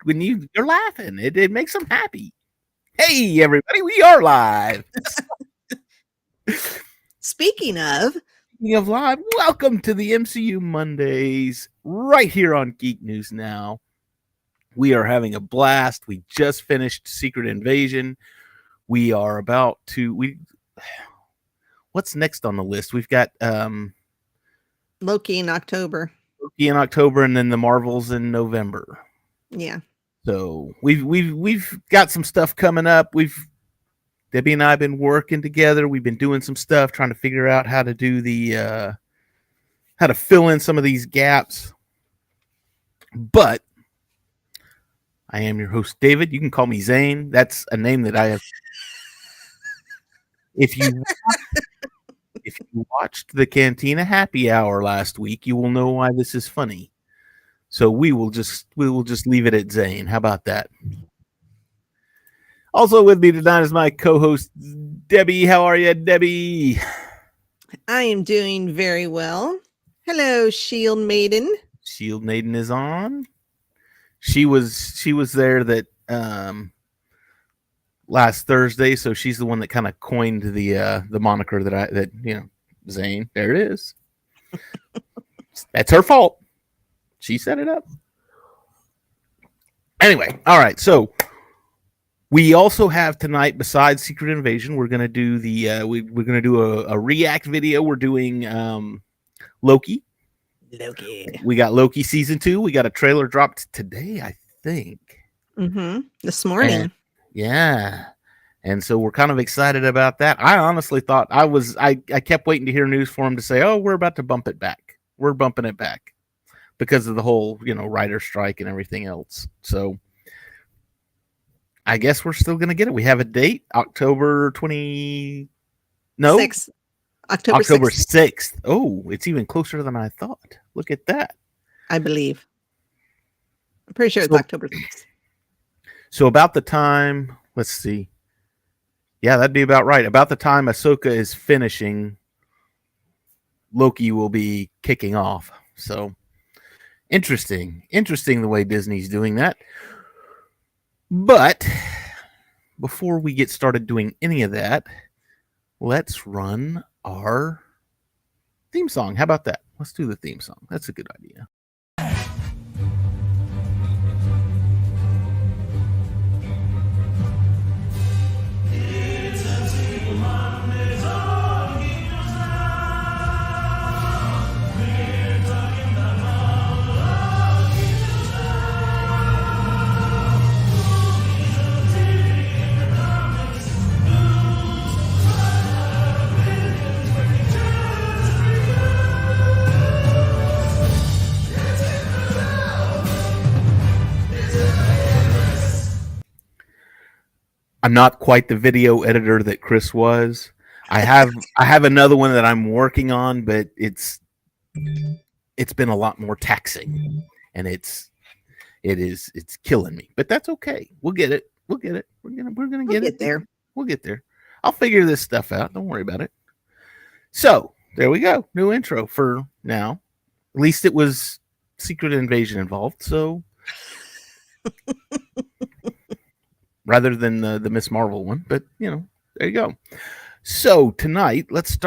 when you're laughing. It makes them happy. Hey, everybody, we are live. Speaking of live, welcome to the MCU Mondays right here on Geek News Now. We are having a blast. We just finished Secret Invasion. We are about to what's next on the list? We've got Loki in October. And then the Marvels in November. Yeah. So we've got some stuff coming up. Debbie and I have been working together. We've been doing some stuff, trying to figure out how to do how to fill in some of these gaps. But I am your host, David. You can call me Zane. That's a name that I have. If you watched the Cantina Happy Hour last week, you will know why this is funny. So we will just leave it at Zane. How about that? Also with me tonight is my co-host, Debbie. How are you, Debbie? I am doing very well. Hello, Shield Maiden. Shield Maiden is on. She was there that last Thursday, so she's the one that kind of coined the moniker that Zane. There it is. That's her fault. She set it up. Anyway, all right. So we also have tonight, besides Secret Invasion, we're gonna do we're gonna do a react video. We're doing Loki. We got Loki season 2. We got a trailer dropped today, I think. This morning. And so we're kind of excited about that. I honestly thought I kept waiting to hear news for him to say, "Oh, we're about to bump it back. We're bumping it back," because of the whole writer strike and everything else. So I guess we're still gonna get it. We have a date, October 6th. October 6th. Oh, it's even closer than I thought. Look at that. I believe. I'm pretty sure it's October 6th. So about the time, let's see. Yeah, that'd be about right. About the time Ahsoka is finishing, Loki will be kicking off. So interesting the way Disney's doing that. But before we get started doing any of that, let's run our theme song. How about that? Let's do the theme song. That's a good idea. I'm not quite the video editor that Chris was. I have another one that I'm working on, but it's been a lot more taxing, and it's killing me. But that's okay. We'll get it. We're gonna get it there. We'll get there. I'll figure this stuff out. Don't worry about it. So there we go. New intro for now. At least it was Secret Invasion involved. So. Rather than the Miss Marvel one, but there you go. So tonight, let's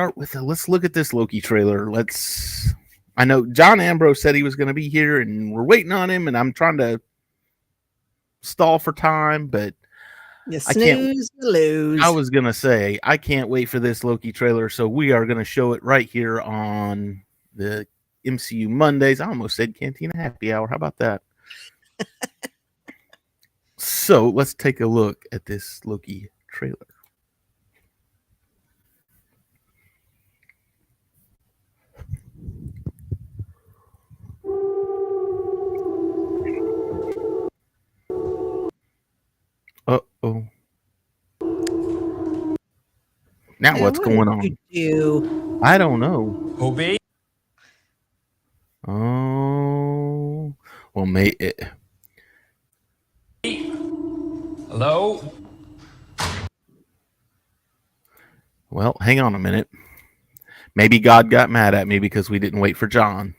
look at this Loki trailer. I know John Ambrose said he was going to be here, and we're waiting on him, and I'm trying to stall for time, but you snooze, you lose. I was going to say I can't wait for this Loki trailer, so we are going to show it right here on the MCU Mondays. I almost said Cantina Happy Hour. How about that? So let's take a look at this Loki trailer. Uh-oh. Now what's going on? I don't know. Obey. Oh. Well, Hello? Well, hang on a minute. Maybe God got mad at me because we didn't wait for John.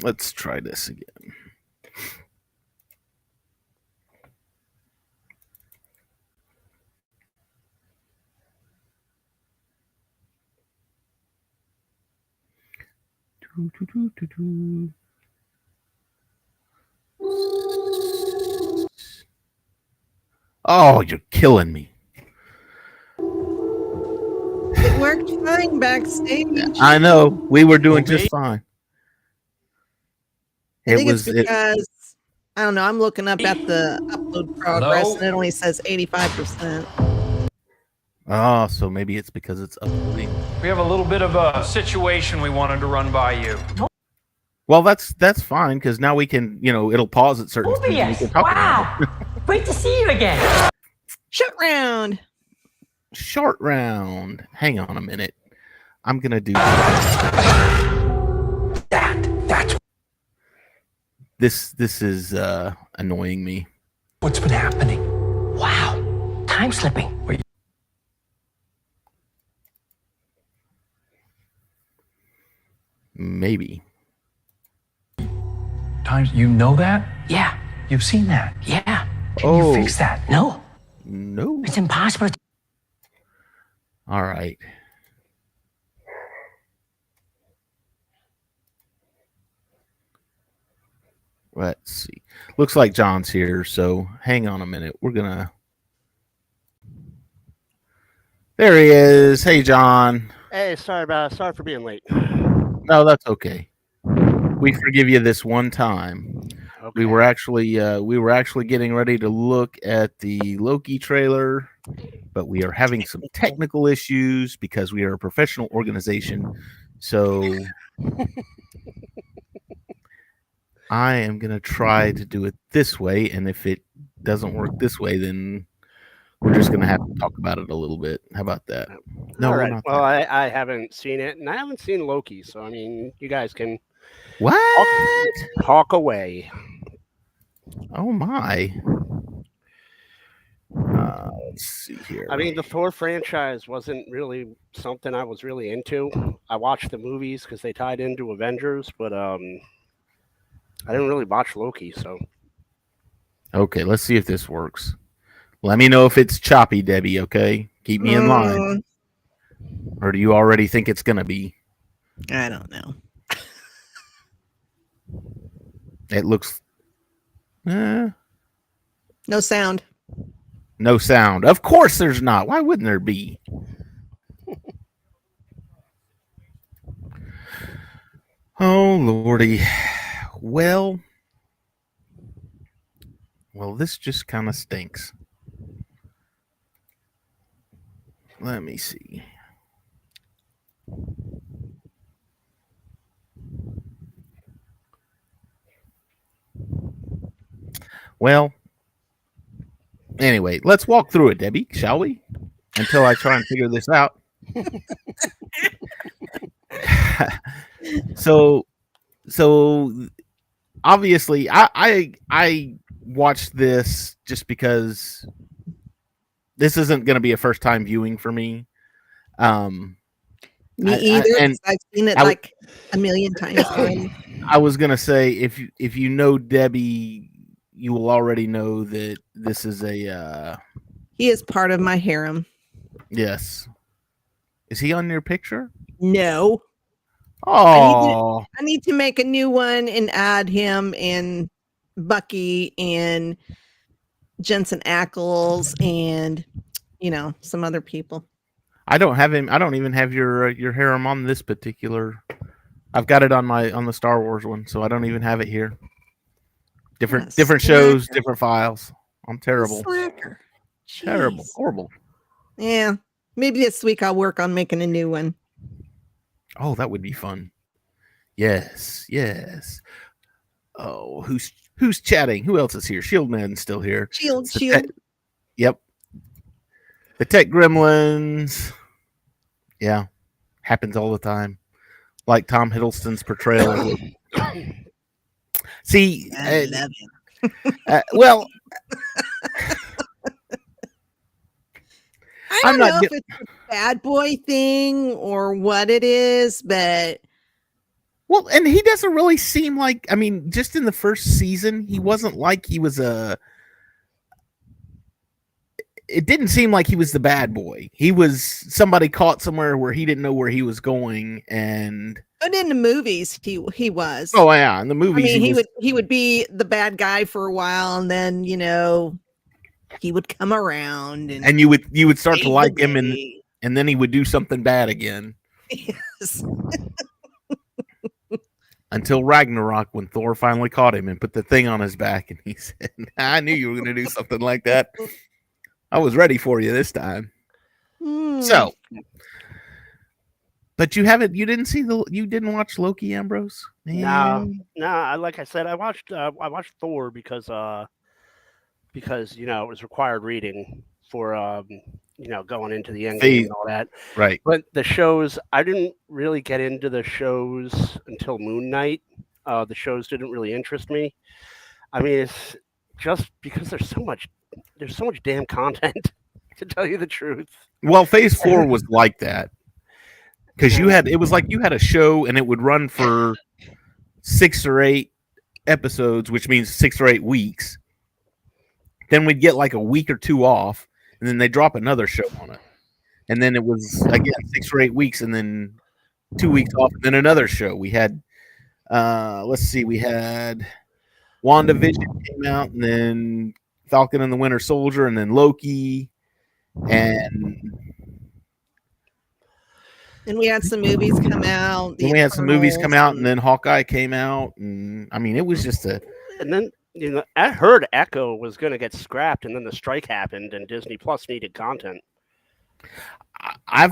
Let's try this again. Oh, you're killing me. It worked fine backstage. I know. We were doing just fine. I think it's because I don't know. I'm looking up at the upload progress, and it only says 85%. Oh, so maybe it's because it's uploading. We have a little bit of a situation we wanted to run by you. Well, that's fine because now we can, it'll pause at certain speeds. Yes. Wow. Great to see you again. Short round. Short round. Hang on a minute. I'm gonna do That's this is annoying me. What's been happening? wow. Time slipping. Maybe. Times you know that? Yeah. You've seen that. Yeah. Can you fix that? No. No. It's impossible. All right. Let's see. Looks like John's here, so hang on a minute. We're gonna. There he is. Hey, John. Hey, sorry for being late. No, that's okay. We forgive you this one time. Okay. We were actually getting ready to look at the Loki trailer, but we are having some technical issues because we are a professional organization. So I am going to try to do it this way, and if it doesn't work this way, then we're just going to have to talk about it a little bit. How about that? No, All we're right. not. Well, I haven't seen it, and I haven't seen Loki, so I mean, you guys can What? talk away. Oh my. Let's see here. I mean, the Thor franchise wasn't really something I was really into. I watched the movies because they tied into Avengers, but I didn't really watch Loki. So Okay, let's see if this works. Let me know if it's choppy, Debbie, okay? Keep me in line. Or do you already think it's going to be? I don't know. It looks... No sound. No sound. Of course there's not. Why wouldn't there be? Oh, Lordy. Well, this just kind of stinks. Let me see. Well, anyway, let's walk through it, Debbie, shall we? Until I try and figure this out. So obviously I watched this just because this isn't going to be a first time viewing for me. Me either. And I've seen it like a million times already. I was going to say if you know Debbie, you will already know that this is a he is part of my harem. Yes. Is he on your picture? No. Oh, I need to make a new one and add him and Bucky and Jensen Ackles and some other people. I don't have him. I don't even have your harem on this particular. I've got it on the Star Wars one, so I don't even have it here. Different shows, different files. I'm terrible. Slacker. Terrible. Horrible. Yeah. Maybe this week I'll work on making a new one. Oh, that would be fun. Yes. Oh, who's chatting? Who else is here? Shieldman's still here. Shield. Yep. The Tech Gremlins. Yeah. Happens all the time. Like Tom Hiddleston's portrayal. See, I love him. Well, I don't know if it's a bad boy thing or what it is, but Well, and he doesn't really seem like. I mean, just in the first season, he wasn't like he was a. It didn't seem like he was the bad boy. He was somebody caught somewhere where he didn't know where he was going, and But in the movies, he was. oh yeah, in the I movies mean, he was, he would be the bad guy for a while, and then he would come around and you would start to save like the him, day. and then he would do something bad again Yes. until Ragnarok when Thor finally caught him and put the thing on his back, and he said, "I knew you were going to do something like that. I was ready for you this time." So, but you didn't watch Loki, Ambrose? No, like I said, I watched Thor because it was required reading for going into the end game and all that. Right. But the shows, I didn't really get into the shows until Moon Knight. The shows didn't really interest me. I mean, it's just because there's so much damn content, to tell you the truth. Well, Phase 4 was like that. Because it was like you had a show and it would run for 6 or 8 episodes, which means 6 or 8 weeks. Then we'd get like a week or 2 off, and then they drop another show on it. And then it was again 6 or 8 weeks, and then 2 weeks off, and then another show. We had we had WandaVision came out, and then Falcon and the Winter Soldier, and then Loki, and then we had some movies come out. Then we had some movies come out, and then Hawkeye came out, and I mean, it was just a. And then I heard Echo was going to get scrapped, and then the strike happened, and Disney Plus needed content. I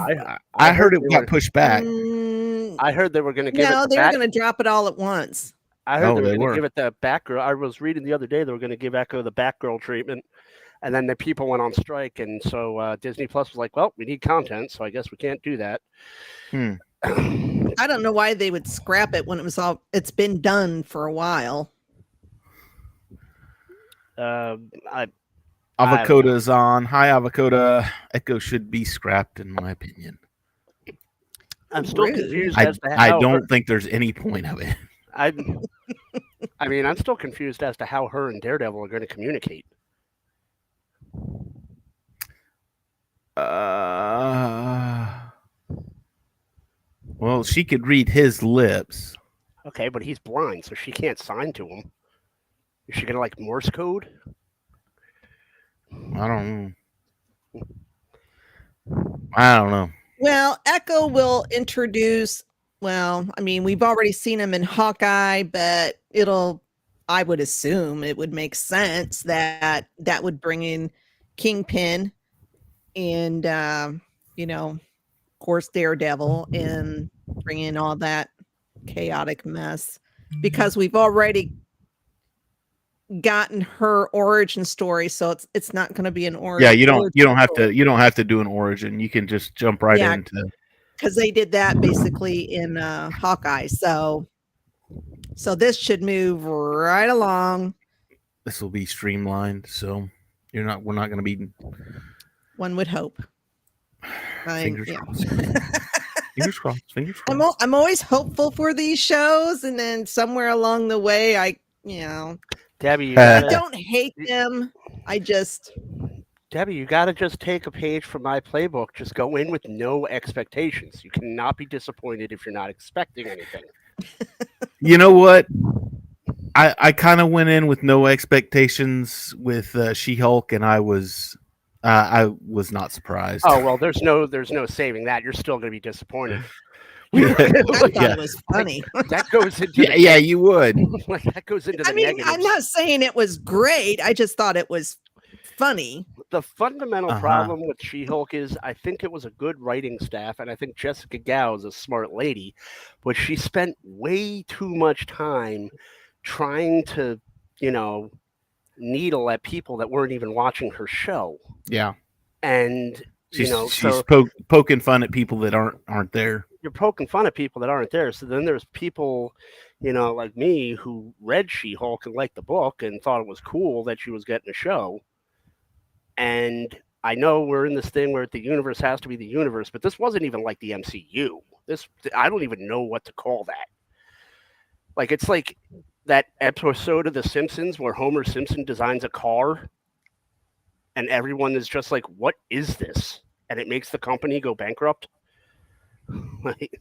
heard it got pushed back. I heard they were going to give it. No, they were going to drop it all at once. I heard they were going to give it the Batgirl. I was reading the other day they were going to give Echo the Batgirl treatment, and then the people went on strike, and so Disney Plus was like, "Well, we need content, so I guess we can't do that." I don't know why they would scrap it when it's been done for a while. Avocado's on. Hi, Avocado. Echo should be scrapped, in my opinion. I'm still confused. I don't think there's any point of it. I mean, I'm still confused as to how her and Daredevil are going to communicate. Well, she could read his lips. Okay, but he's blind, so she can't sign to him. Is she going to like Morse code? I don't know. Well, Echo will introduce. Well, I mean, we've already seen him in Hawkeye, but I would assume it would make sense that would bring in Kingpin and, of course, Daredevil, and bring in all that chaotic mess, because we've already gotten her origin story, so it's not going to be an origin. Yeah, you don't have to do an origin. You can just jump right into, because they did that basically in Hawkeye. So this should move right along. This will be streamlined, so we're not going to be. One would hope. Fingers crossed. Fingers crossed. Fingers crossed. I'm always hopeful for these shows, and then somewhere along the way, Debbie, I don't hate them. Debbie, you got to just take a page from my playbook. Just go in with no expectations. You cannot be disappointed if you're not expecting anything. You know what? I kind of went in with no expectations with She-Hulk, and I was not surprised. Oh well, there's no saving that. You're still going to be disappointed. I thought it was funny. That goes into you would. That goes into the negatives. I'm not saying it was great. I just thought it was funny. The fundamental problem with She-Hulk is I think it was a good writing staff, and I think Jessica Gao is a smart lady, but she spent way too much time trying to, needle at people that weren't even watching her show. Yeah. And she's poking fun at people that aren't there. You're poking fun at people that aren't there. So then there's people, like me, who read She-Hulk and liked the book and thought it was cool that she was getting a show. And I know we're in this thing where the universe has to be the universe, but this wasn't even like the MCU. I don't even know what to call that. Like it's like that episode of The Simpsons where Homer Simpson designs a car, and everyone is just like, "What is this?" And it makes the company go bankrupt. Like,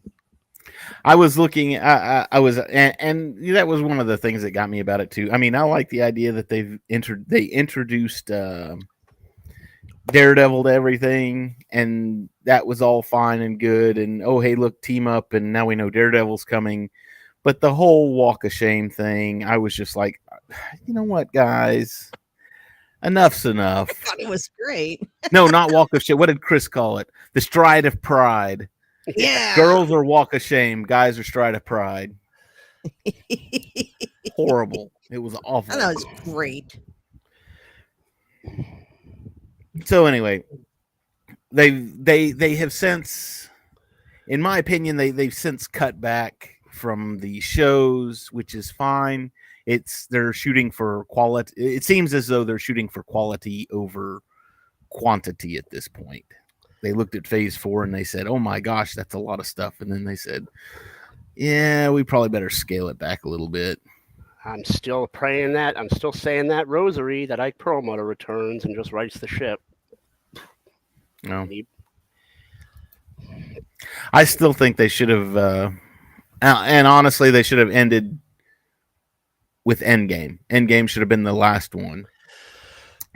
I was looking. I was, and that was one of the things that got me about it too. I mean, I like the idea that they introduced Daredevil to everything, and that was all fine and good. And oh, hey, look, team up, and now we know Daredevil's coming. But the whole walk of shame thing, I was just like, you know what, guys, enough's enough. I thought it was great. No, not walk of shame. What did Chris call it? The stride of pride. Yeah. Girls are walk of shame. Guys are stride of pride. Horrible. It was awful. I know it's great. So anyway, they have since, in my opinion, they've since cut back from the shows, which is fine. They're shooting for quality. It seems as though they're shooting for quality over quantity at this point. They looked at phase 4 and they said, oh my gosh, that's a lot of stuff. And then they said, yeah, we probably better scale it back a little bit. I'm still praying that. I'm still saying that rosary that Ike Perlmutter returns and just rights the ship. No. I still think they should have, and honestly, they should have ended with Endgame. Endgame should have been the last one.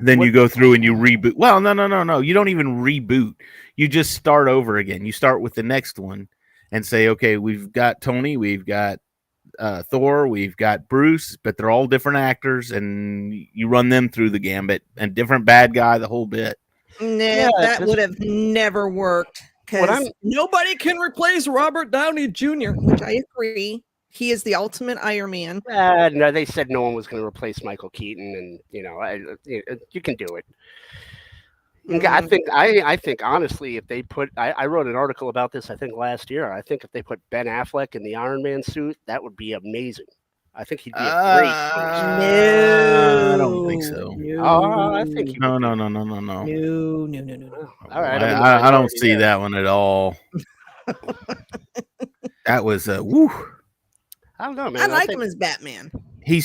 Then you go through and you reboot. Well, no. You don't even reboot. You just start over again. You start with the next one and say, okay, we've got Tony, we've got Thor, we've got Bruce, but they're all different actors, and you run them through the gambit, and different bad guy, the whole bit. Nah, that would have never worked because nobody can replace Robert Downey Jr., which I agree. He is the ultimate Iron Man. No, they said no one was going to replace Michael Keaton, and you can do it. I think honestly, if they put, I wrote an article about this, I think last year. I think if they put Ben Affleck in the Iron Man suit, that would be amazing. I think he'd be a great person. No, I don't think so. Oh, I think he No. No. All right, I don't see that one at all. That was woo. I don't know, man. I like him as Batman. I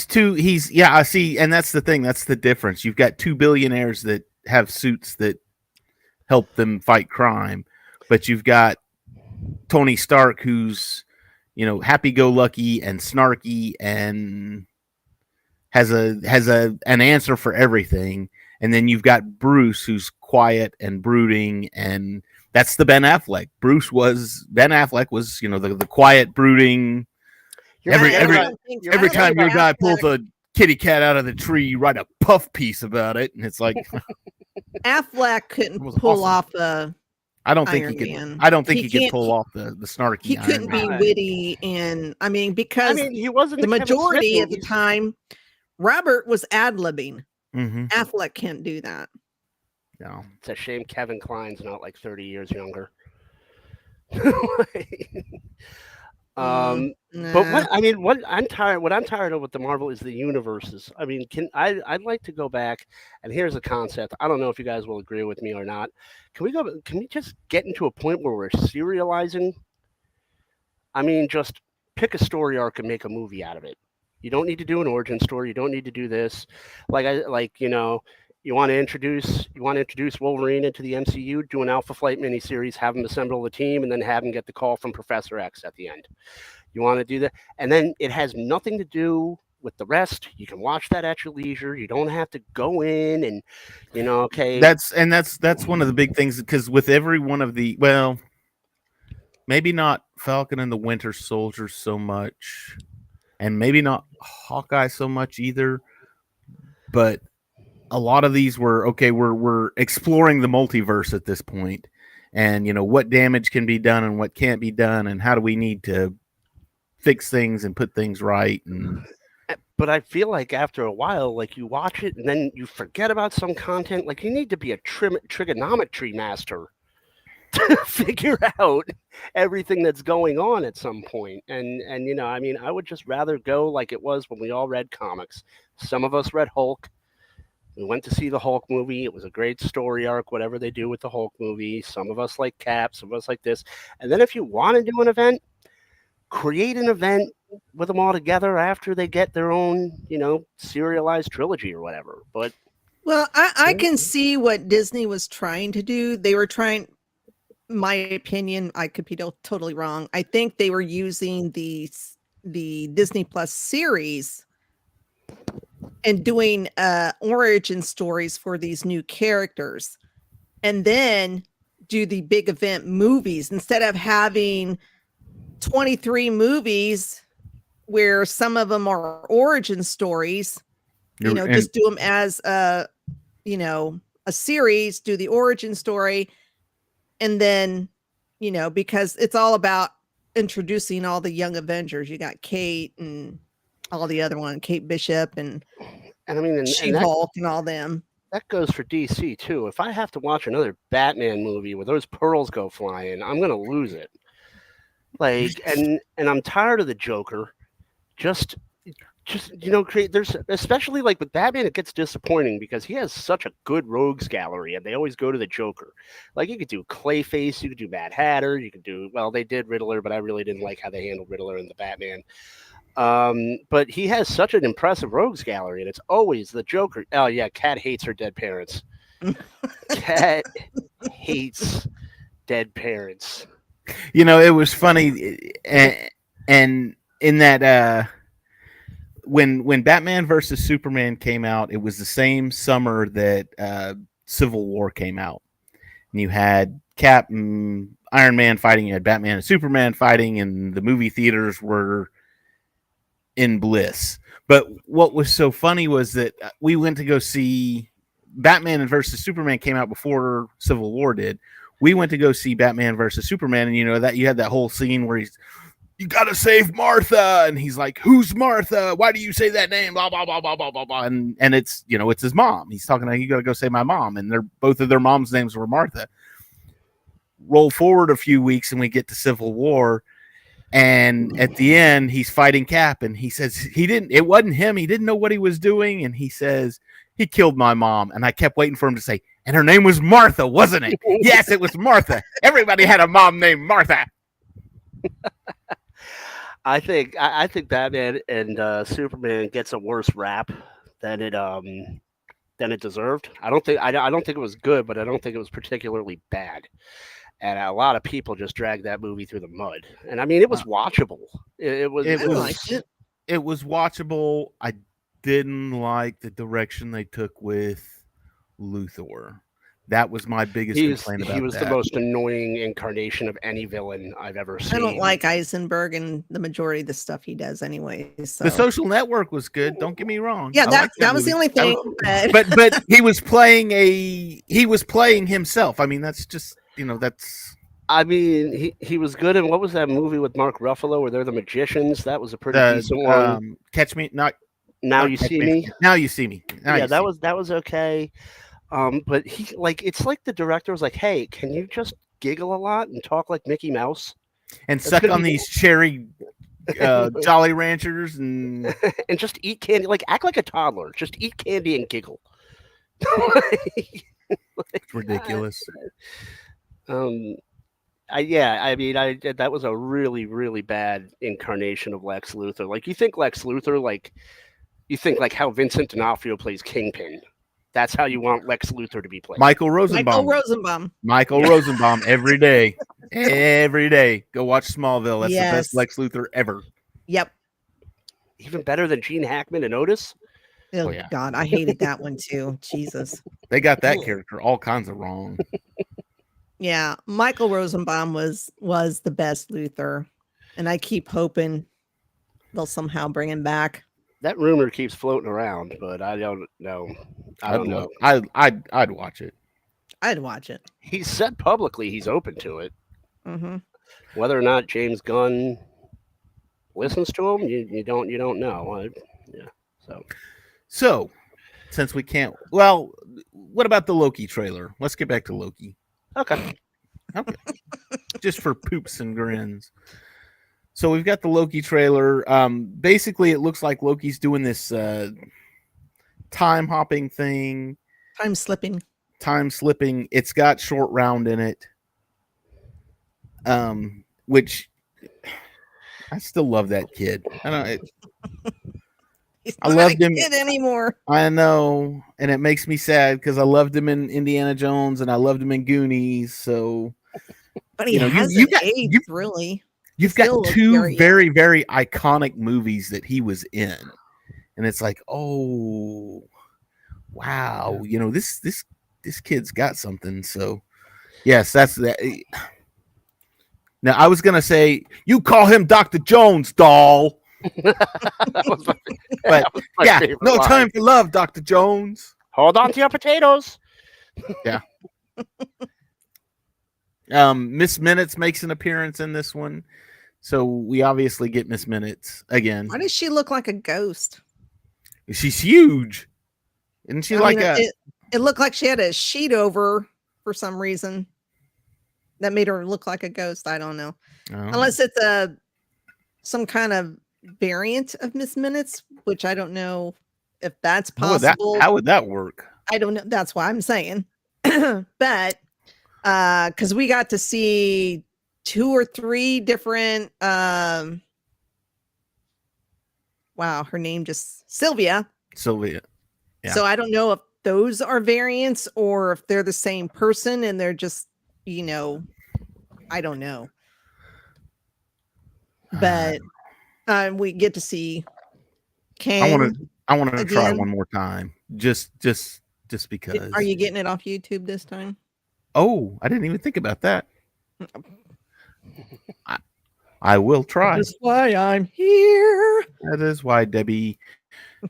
see, and that's the thing. That's the difference. You've got two billionaires that have suits that help them fight crime, but you've got Tony Stark, who's happy-go-lucky and snarky and has an answer for everything, and then you've got Bruce, who's quiet and brooding, and that's the Ben Affleck. Ben Affleck was the quiet, brooding. Every time your guy pulls a kitty cat out of the tree, you write a puff piece about it, and it's like Affleck couldn't pull off the. I don't think Iron he could. Man. I don't think he could pull off the snarky. He couldn't be witty, and because he wasn't the majority of the movies. time, Robert was ad-libbing. Mm-hmm. Affleck can't do that. No, It's a shame Kevin Kline's not like 30 years younger. But what I'm tired of with the Marvel is the universes. I mean, I'd like to go back, and here's a concept. I don't know if you guys will agree with me or not. Can we just get into a point where we're serializing? I mean, just pick a story arc and make a movie out of it. You don't need to do an origin story. You don't need to do this. You want to introduce Wolverine into the MCU, do an Alpha Flight miniseries, have him assemble the team, and then have him get the call from Professor X at the end. You want to do that, and then it has nothing to do with the rest. You can watch that at your leisure. You don't have to go in and, okay. That's one of the big things, because with every one of the, well, maybe not Falcon and the Winter Soldier so much, and maybe not Hawkeye so much either, but a lot of these were okay. We're exploring the multiverse at this point, and what damage can be done and what can't be done, and how do we need to fix things and put things right. But I feel like after a while, like you watch it and then you forget about some content. Like you need to be a trigonometry master to figure out everything that's going on at some point. And I would just rather go like it was when we all read comics. Some of us read Hulk. We went to see the Hulk movie. It was a great story arc, whatever they do with the Hulk movie. Some of us like Cap, some of us like this. And then if you want to do an event, create an event with them all together after they get their own, serialized trilogy or whatever. But Well, I can see what Disney was trying to do. They were trying, my opinion, I could be totally wrong. I think they were using the Disney Plus series and doing origin stories for these new characters, and then do the big event movies instead of having 23 movies where some of them are origin stories. And Just do them as a series, do the origin story, and then because it's all about introducing all the young Avengers. You got Kate and all the other one, Kate Bishop and I mean, and She-Hulk and all them. that goes for DC too. If I have to watch another Batman movie where those pearls go flying, I'm gonna lose it. Like, and I'm tired of the Joker. Just create. There's, especially like with Batman, it gets disappointing because he has such a good rogues gallery, and they always go to the Joker. Like, you could do Clayface, you could do Mad Hatter, you could do, well, they did Riddler, but I really didn't like how they handled Riddler in the Batman. But he has such an impressive rogues gallery, and it's always the Joker. Oh yeah, Cat hates her dead parents. Cat hates dead parents. it was funny, and in that when Batman versus Superman came out, it was the same summer that Civil War came out, and you had Cap and Iron Man fighting, you had Batman and Superman fighting, and the movie theaters were in bliss. But what was so funny was that we went to go see Batman versus Superman came out before Civil War did. We went to go see Batman versus Superman, and that you had that whole scene where you gotta save Martha, and he's like, "Who's Martha? Why do you say that name?" Blah blah blah blah blah blah blah. And it's it's his mom. He's talking like, "You gotta go save my mom," and both of their moms' names were Martha. Roll forward a few weeks, and we get to Civil War. And at the end, he's fighting Cap, and he says it wasn't him. He didn't know what he was doing. And he says, he killed my mom. And I kept waiting for him to say, and her name was Martha, wasn't it? Yes, it was Martha. Everybody had a mom named Martha. I think Batman and Superman gets a worse rap than it deserved. I don't think it was good, but I don't think it was particularly bad. And a lot of people just dragged that movie through the mud. And I mean, it was watchable. It was watchable. I didn't like the direction they took with Luthor. That was my biggest complaint about that. He was the most annoying incarnation of any villain I've ever seen. I don't like Eisenberg and the majority of the stuff he does anyway. So. The Social Network was good. Don't get me wrong. Yeah, that was the only thing. But he was playing himself. I mean, that's just that's. I mean, he was good in, what was that movie with Mark Ruffalo where they're the magicians? That was a pretty decent one. Catch Me Not Now You See Me. Now You See Me. That was okay. But he, like, it's like the director was like, "Hey, can you just giggle a lot and talk like Mickey Mouse and suck on these cherry Jolly Ranchers and and just eat candy, like act like a toddler, just eat candy and giggle." It's ridiculous. That was a really, really bad incarnation of Lex Luthor. Like, you think Lex Luthor, like how Vincent D'Onofrio plays Kingpin. That's how you want Lex Luthor to be played. Michael Rosenbaum every day. Every day. Go watch Smallville. That's the best Lex Luthor ever. Yep. Even better than Gene Hackman and Otis. Oh yeah. God, I hated that one too. Jesus. They got that character all kinds of wrong. Yeah, Michael Rosenbaum was the best Luthor, and I keep hoping they'll somehow bring him back. That rumor keeps floating around, but I don't know. I don't know. I'd watch it. I'd watch it. He said publicly he's open to it. Mm-hmm. Whether or not James Gunn listens to him, you don't know. So, since we can't, well, what about the Loki trailer? Let's get back to Loki. Okay. Just for poops and grins. So we've got the Loki trailer. Basically, it looks like Loki's doing this time hopping thing. Time slipping. It's got Short Round in it. Which I still love that kid. I don't. He's I not loved a him. kid anymore. I know, and it makes me sad because I loved him in Indiana Jones and I loved him in Goonies. So But he you know, hasn't aged really. you've Still got looks two very very, young. very iconic movies that he was in, and it's like, oh wow, you know, this kid's got something. So yes, that's that. Now I was gonna say you call him Dr. Jones, doll, That was my, but that was my yeah, favorite no line. time for love, Dr. Jones. Hold on to your potatoes. Miss Minutes makes an appearance in this one, so we obviously get Miss Minutes again. Why does she look like a ghost? She's huge, isn't she? I Like mean, a it looked like she had a sheet over for some reason that made her look like a ghost. I don't know. Unless it's some kind of variant of Miss Minutes, which I don't know if that's possible. How would that work? I don't know. That's why I'm saying. But because we got to see 2 or 3 different wow, her name just Sylvia. Sylvia. Yeah. So I don't know if those are variants or if they're the same person and they're just, you know, I don't know. But we get to see Kang. I want to try again. one more time. Just because. Are you getting it off YouTube this time? Oh, I didn't even think about that. I will try. That's why I'm here. That is why Debbie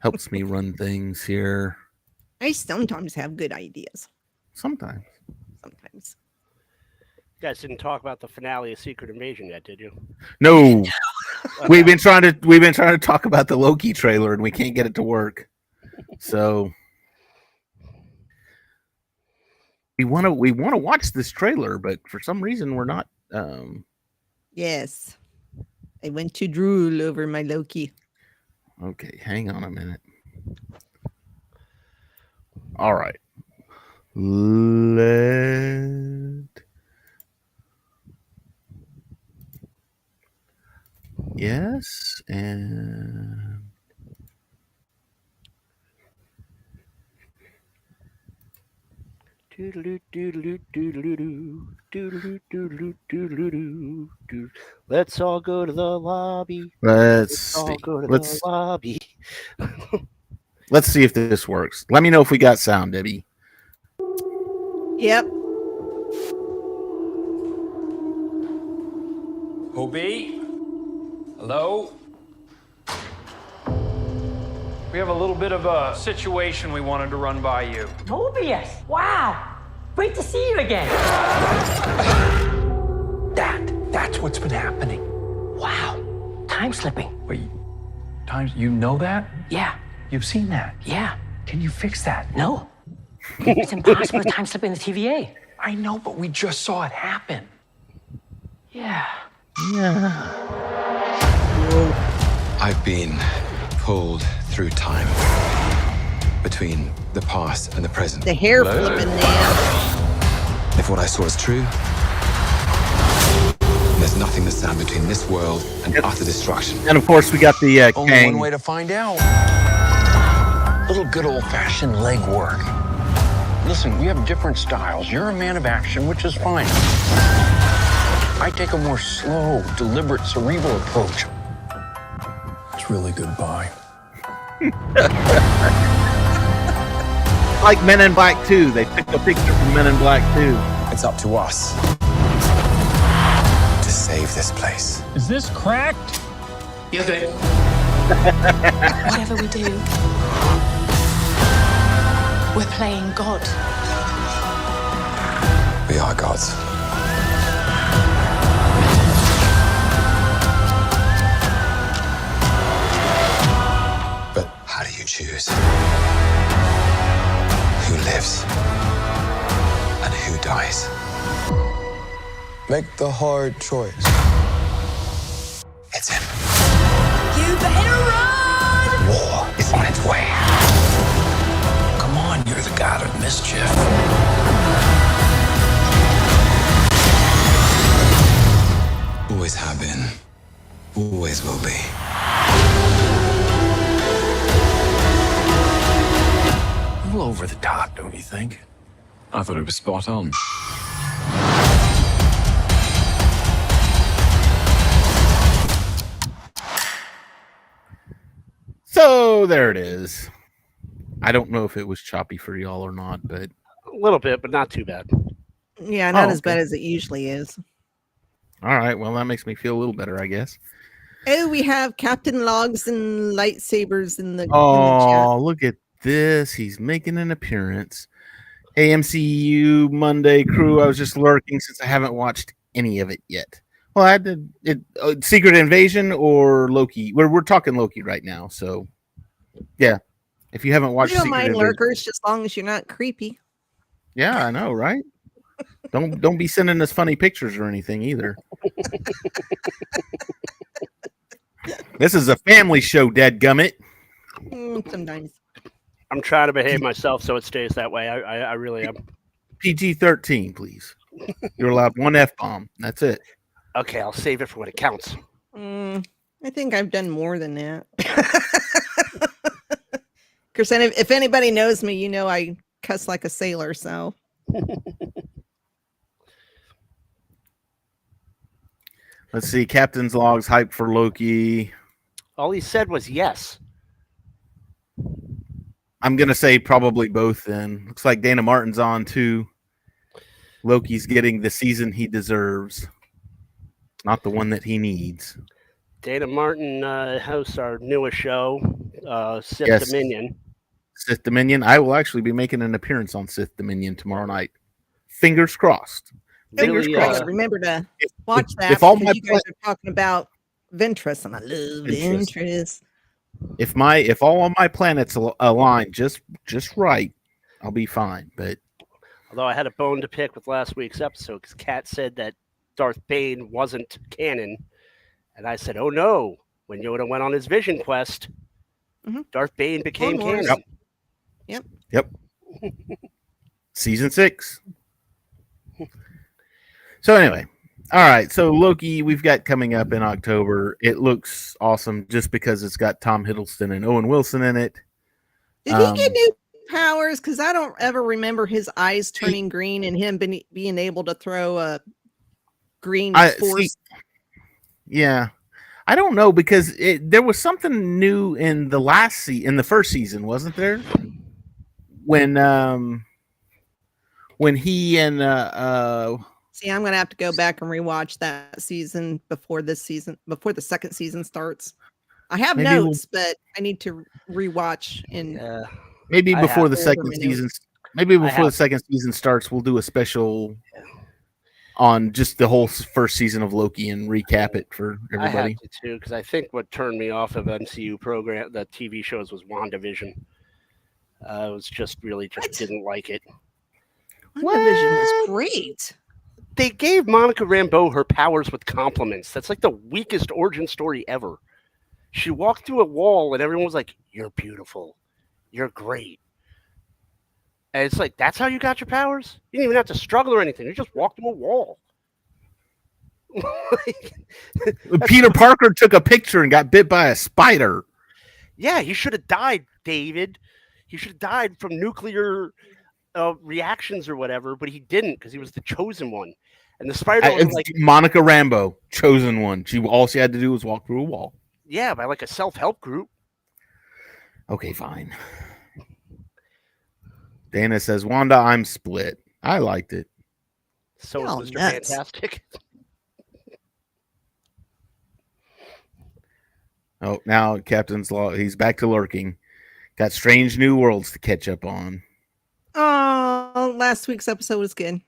helps me run things here. I sometimes have good ideas. Sometimes. Sometimes. You guys didn't talk about the finale of Secret Invasion yet, did you? No. We've been trying to talk about the Loki trailer and we can't get it to work. So we want to watch this trailer, but for some reason we're not Yes. I went to drool over my Loki. Okay, hang on a minute. All right. Yes, and Let's all go to the lobby. let's all see. go to the lobby. Let's see if this works. Let me know if we got sound, Debbie. Yep. Hobie? Hello? We have a little bit of a situation we wanted to run by you. Tobias, wow. Great to see you again. That's what's been happening. Wow. Time slipping. Wait, you know that? Yeah. You've seen that? Yeah. Can you fix that? No. It's impossible to time slip in the TVA. I know, but we just saw it happen. Yeah. I've been pulled through time between the past and the present. The hair flipping there. If what I saw is true, there's nothing to stand between this world and utter destruction. And of course, we got the Only Kang. one way to find out. Little good old-fashioned leg work. Listen, we have different styles. You're a man of action, which is fine. I take a more slow, deliberate, cerebral approach. It's really goodbye. Like Men in Black 2. They took a picture from Men in Black 2. It's up to us to save this place. Is this cracked? Whatever we do, we're playing God. We are gods. But how do you choose who lives and who dies? Make the hard choice. It's him. You better run! War is on its way. Come on, you're the god of mischief. Always have been. Always over the top, don't you think? I thought it was spot on. So there it is. I don't know if it was choppy for y'all or not, but A little bit, but not too bad. Yeah, not Oh, as bad okay. as it usually is. all right. Well, that makes me feel a little better, I guess. Oh, we have Captain Logs and lightsabers in the chat. Oh, look at this. He's making an appearance. Hey, MCU Monday crew. I was just lurking since I haven't watched any of it yet. Well, I did it. Secret Invasion or Loki? We're talking Loki right now. So, yeah. If you haven't We watched don't Secret mind Invasion, lurkers, just long as you're not creepy. yeah, I know, right? Don't be sending us funny pictures or anything either. This is a family show, dadgummit. Sometimes. I'm trying to behave myself so it stays that way. I really am. PG-13, please. You're allowed one F-bomb. That's it. Okay, I'll save it for when it counts. I think I've done more than that. Because if anybody knows me, you know I cuss like a sailor. So Let's see. Captain's Logs hype for Loki. All he said was yes. I'm gonna say probably both. Then looks like Dana Martin's on too. Loki's getting the season he deserves, not the one that he needs. Dana Martin hosts our newest show, Sith Yes. Dominion. Sith Dominion. I will actually be making an appearance on Sith Dominion tomorrow night. Fingers crossed. fingers Really, crossed. Remember to watch that if all because my you guys are talking about Ventress, and I love Ventress. Ventress. If all of my planets align just right, I'll be fine. But Although I had a bone to pick with last week's episode because Kat said that Darth Bane wasn't canon. And I said, oh no, when Yoda went on his vision quest, Darth Bane became Clone Wars. canon. Yep. Season 6. So anyway, all right. So Loki, we've got coming up in October. It looks awesome just because it's got Tom Hiddleston and Owen Wilson in it. Did he get new powers? Because I don't ever remember his eyes turning green and him being able to throw a green force. Yeah. I don't know because there was something new in the in the first season, wasn't there? When he and See, I'm gonna have to go back and rewatch that season before the second season starts. I have Maybe notes, but I need to rewatch and maybe I before have the to second order my season. notes. Maybe I before the have- second season starts, we'll do a special on just the whole first season of Loki and recap it for I everybody. had to too because I think what turned me off of MCU program, the TV shows, was WandaVision. I was just didn't like it. WandaVision was great. They gave Monica Rambeau her powers with compliments. That's like the weakest origin story ever. She walked through a wall and everyone was like, "You're beautiful. You're great." And it's like, that's how you got your powers? You didn't even have to struggle or anything. You just walked through a wall. Peter Parker took a picture and got bit by a spider. Yeah, he should have died, David. He should have died from nuclear reactions or whatever, but he didn't because he was the chosen one. And the spider was like, Monica Rambeau, chosen one. All she had to do was walk through a wall. yeah, by like a self-help group. Okay, fine. Dana says, Wanda, I'm split. I liked it. So Y'all is Mr. nuts. Fantastic. Oh, now Captain's Law. He's back to lurking. Got Strange New Worlds to catch up on. Oh, last week's episode was good.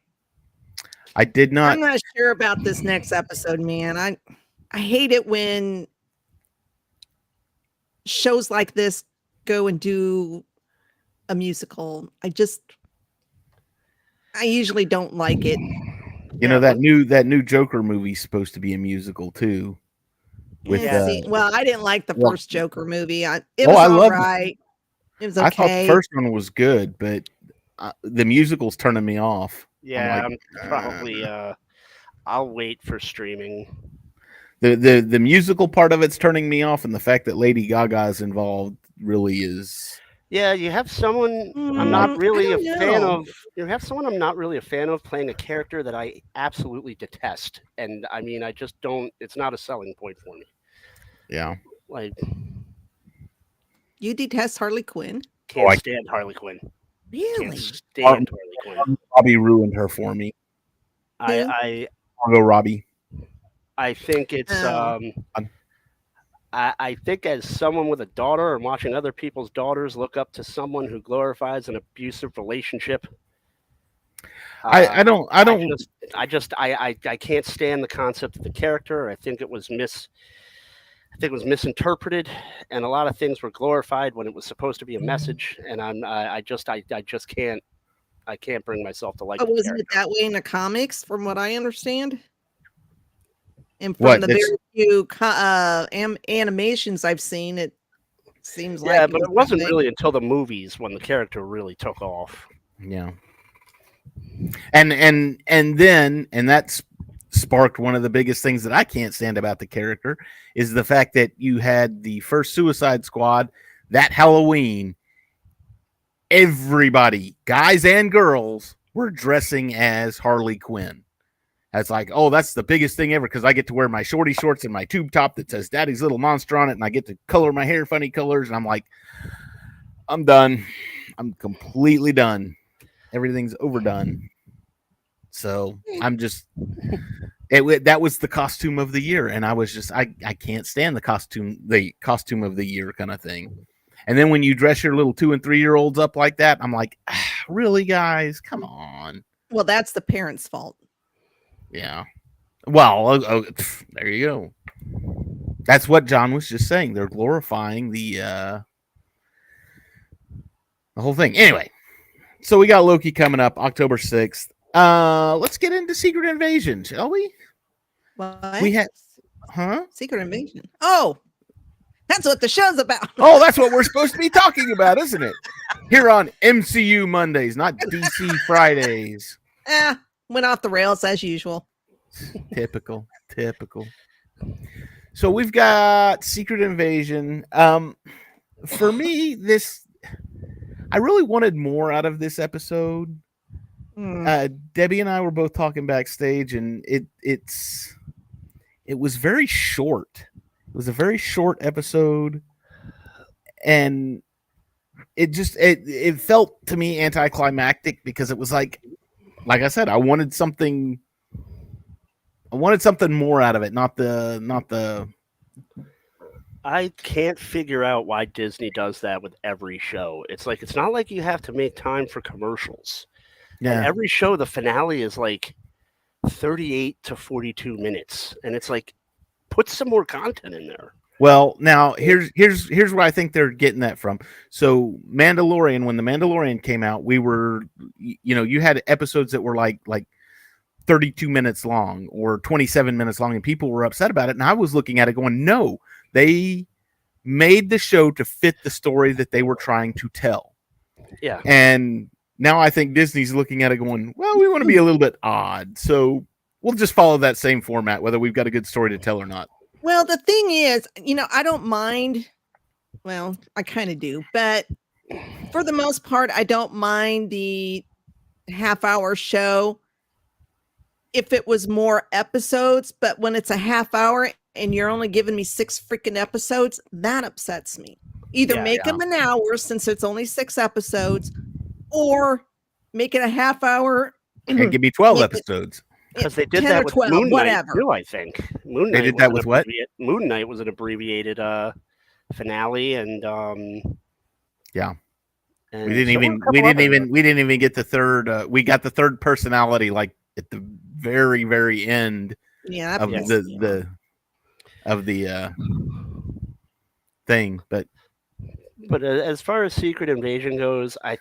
I did not. I'm not sure about this next episode, man. I hate it when shows like this go and do a musical. I usually don't like it. You know that new Joker movie's supposed to be a musical too. With Well, I didn't like the first Joker movie. It Oh, was I all loved it. right. It was I thought the okay. first one was good, but the musical's turning me off. Yeah, I'm like, I'm probably I'll wait for streaming. The musical part of it's turning me off, and the fact that Lady Gaga is involved really is. Yeah, you have someone I'm I not really a don't fan know. of. You have someone I'm not really a fan of playing a character that I absolutely detest, and I mean, I just don't. It's not a selling point for me. Yeah. Like, You detest Harley Quinn? Oh, can't stand Harley Quinn. Can't Really? stand Harley Quinn. Robbie ruined her for me. Who? Margot Robbie. I think it's Oh. I think as someone with a daughter and watching other people's daughters look up to someone who glorifies an abusive relationship. I don't I can't stand the concept of the character. I think it was misinterpreted, and a lot of things were glorified when it was supposed to be a message. And I just can't bring myself to like. But the wasn't it character. that way in the comics, from what I understand? And from What, the it's- very few animations I've seen, it seems like Yeah, it but was it wasn't that way. really until the movies when the character really took off. Yeah. And that's sparked one of the biggest things that I can't stand about the character is the fact that you had the first Suicide Squad that Halloween. Everybody, guys and girls, were dressing as Harley Quinn. That's like, oh, that's the biggest thing ever because I get to wear my shorty shorts and my tube top that says Daddy's Little Monster on it, and I get to color my hair funny colors. And I'm like, I'm done. I'm completely done. Everything's overdone. So I'm just that was the costume of the year, and I was just I can't stand the costume of the year kind of thing. And then when you dress your little 2 and 3 year olds up like that, I'm like, really, guys, come on. Well, that's the parents' fault. Yeah. Well, there you go. That's what John was just saying. They're glorifying the whole thing. Anyway, so we got Loki coming up October 6th. Let's get into Secret Invasion, shall we? What? We had Secret Invasion. Oh, that's what the show's about. Oh, that's what we're supposed to be talking about, isn't it? Here on MCU Mondays, not DC Fridays. Went off the rails as usual. Typical. So we've got Secret Invasion. For me, I really wanted more out of this episode. Debbie and I were both talking backstage, and it was very short. It was a very short episode, and it felt to me anticlimactic because it was like I said, I wanted something more out of it, not the. I can't figure out why Disney does that with every show. It's like it's not like you have to make time for commercials. Yeah. And every show, the finale is like 38 to 42 minutes, and it's like, put some more content in there. Well, now here's where I think they're getting that from. So Mandalorian, when the Mandalorian came out, we were, you had episodes that were like 32 minutes long or 27 minutes long, and people were upset about it. And I was looking at it going, no, they made the show to fit the story that they were trying to tell. Yeah. And now I think Disney's looking at it going, well, we want to be a little bit odd. So we'll just follow that same format, whether we've got a good story to tell or not. Well, the thing is, I don't mind. Well, I kind of do, but for the most part, I don't mind the half-hour show if it was more episodes. But when it's a half hour and you're only giving me 6 freaking episodes, that upsets me. Either make them an hour since it's only 6 episodes, or make it a half hour and give me 12 episodes. Because they did that with 12, Moon Knight whatever. too, I think. Moon Knight They did that with what? Moon Knight was an abbreviated finale, and yeah. And we didn't even get the third. We got the third personality like at the very, very end. Yeah, of the thing, but as far as Secret Invasion goes, I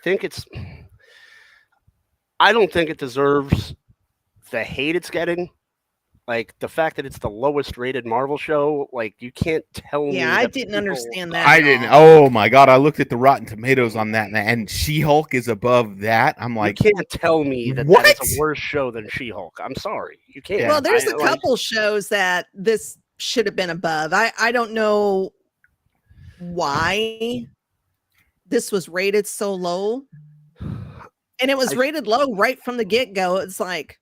don't think it deserves the hate it's getting. Like the fact that it's the lowest rated Marvel show, like you can't tell me. Yeah, I didn't understand that. I didn't. Oh my god, I looked at the Rotten Tomatoes on that, and She-Hulk is above that. I'm like, you can't tell me that what? That is a worse show than She-Hulk. I'm sorry, you can't. Well, there's a couple shows that this should have been above. I don't know why this was rated so low. And it was rated low right from the get-go. It's like,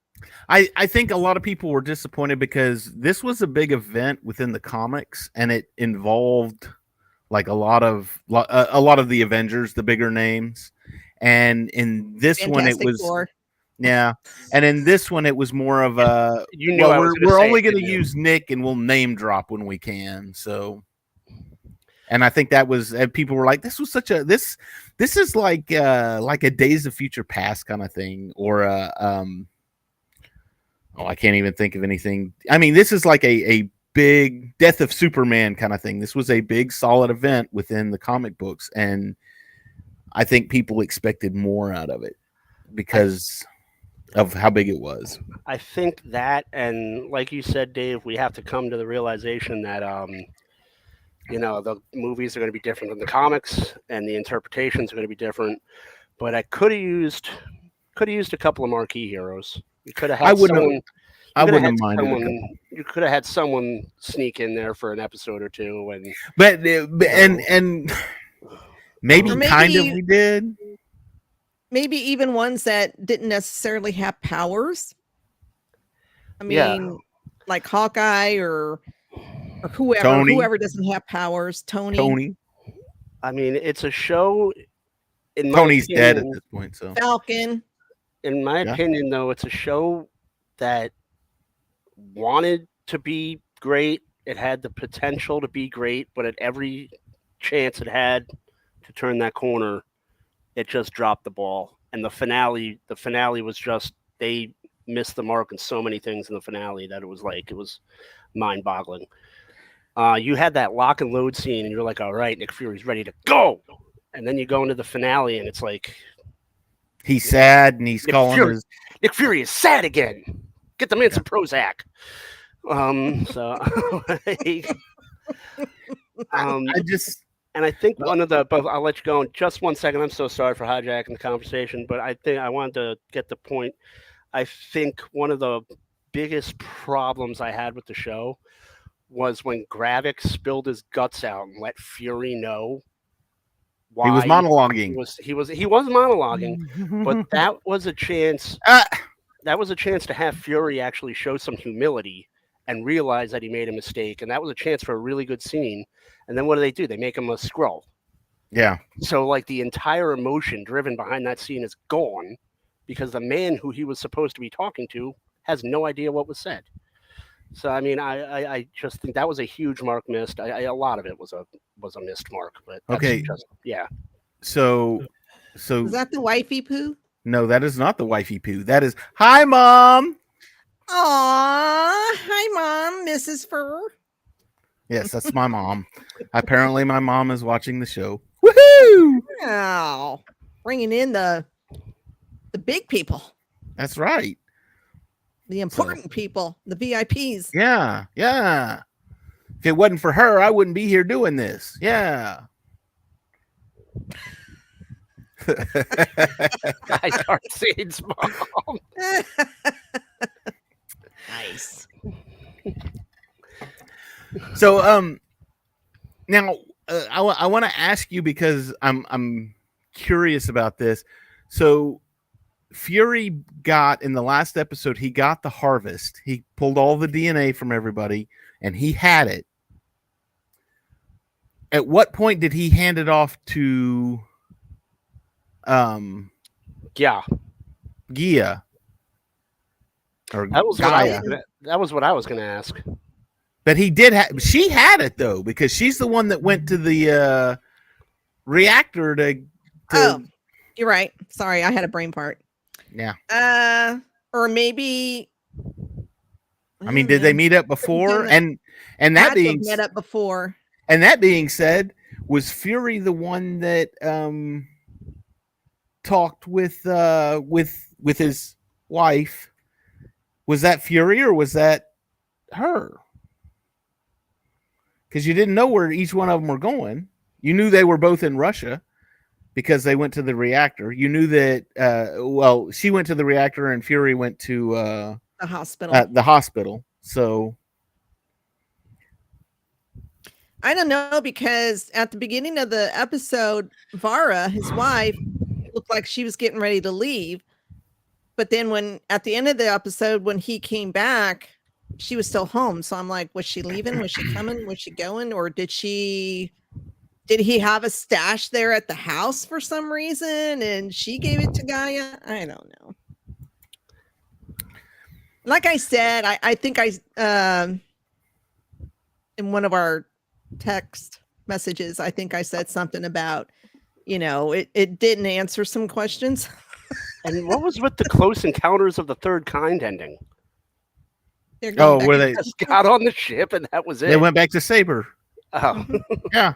I think a lot of people were disappointed because this was a big event within the comics, and it involved like a lot of the Avengers, the bigger names. And in this one, it Fantastic was Four. yeah, and in this one, it was more of a You knew I was gonna we're say only it, going to didn't you? use Nick, and we'll name drop when we can. So, and I think that was people were like, this was such a this is like a Days of Future Past kind of thing, or oh, I can't even think of anything. I mean, this is like a big Death of Superman kind of thing. This was a big, solid event within the comic books, and I think people expected more out of it because of how big it was. I think that, and like you said, Dave, we have to come to the realization that the movies are going to be different than the comics, and the interpretations are going to be different. But I could have used a couple of marquee heroes. You could have had someone. I wouldn't have minded. You could have had someone sneak in there for an episode or two, and and maybe kind of we did. Maybe even ones that didn't necessarily have powers. I mean, like Hawkeye or whoever doesn't have powers. Tony. I mean, it's a show. Tony's dead at this point, so Falcon. In my opinion, though, it's a show that wanted to be great. It had the potential to be great, but at every chance it had to turn that corner, it just dropped the ball. And the finale was just, they missed the mark on so many things in the finale that it was mind-boggling. You had that lock and load scene, and you're like, all right, Nick Fury's ready to go. And then you go into the finale, and it's like, he's sad, and he's Nick Fury is sad again. Get the man some Prozac. And I think but I'll let you go in just 1 second. I'm so sorry for hijacking the conversation, but I think I wanted to get the point. I think one of the biggest problems I had with the show was when Gravik spilled his guts out and let Fury know why he was monologuing. He was monologuing, but that was a chance. That was a chance to have Fury actually show some humility and realize that he made a mistake, and that was a chance for a really good scene. And then what do? They make him a Skrull. Yeah. So like the entire emotion driven behind that scene is gone because the man who he was supposed to be talking to has no idea what was said. So I mean, I just think that was a huge mark missed. A lot of it was a missed mark, but okay, yeah. So is that the wifey poo? No, that is not the wifey poo. That is hi, Mom. Aw, hi, Mom, Mrs. Fur. Yes, that's my mom. Apparently, my mom is watching the show. Woohoo! Wow, bringing in the big people. That's right. The important people, the VIPs. Yeah. If it wasn't for her, I wouldn't be here doing this. Yeah. Guys aren't seeing Mom. Nice. So, now I want to ask you because I'm curious about this. So, Fury got in the last episode, he got the harvest. He pulled all the DNA from everybody, and he had it. At what point did he hand it off to Gia? Or that was Gaia? That was what I was going to ask. But he did she had it though, because she's the one that went to the reactor to Oh, you're right. Sorry, I had a brain part. Yeah. Or maybe I mean, did they meet up before? And that being met up before. And that being said, was Fury the one that talked with his wife? Was that Fury or was that her? Because you didn't know where each one of them were going. You knew they were both in Russia because they went to the reactor. You knew that, she went to the reactor and Fury went to the hospital. The hospital. So, I don't know, because at the beginning of the episode, Vara, his wife, looked like she was getting ready to leave. But then when at the end of the episode, when he came back, she was still home. So I'm like, was she leaving? Was she coming? Was she going? Or did he have a stash there at the house for some reason and she gave it to Gaia? I don't know. Like I said, I think in one of our text messages, I think I said something about, it didn't answer some questions. And what was with the Close Encounters of the Third Kind ending? They're going where back they Just got on the ship and that was it. they went back to Saber. Oh, Yeah.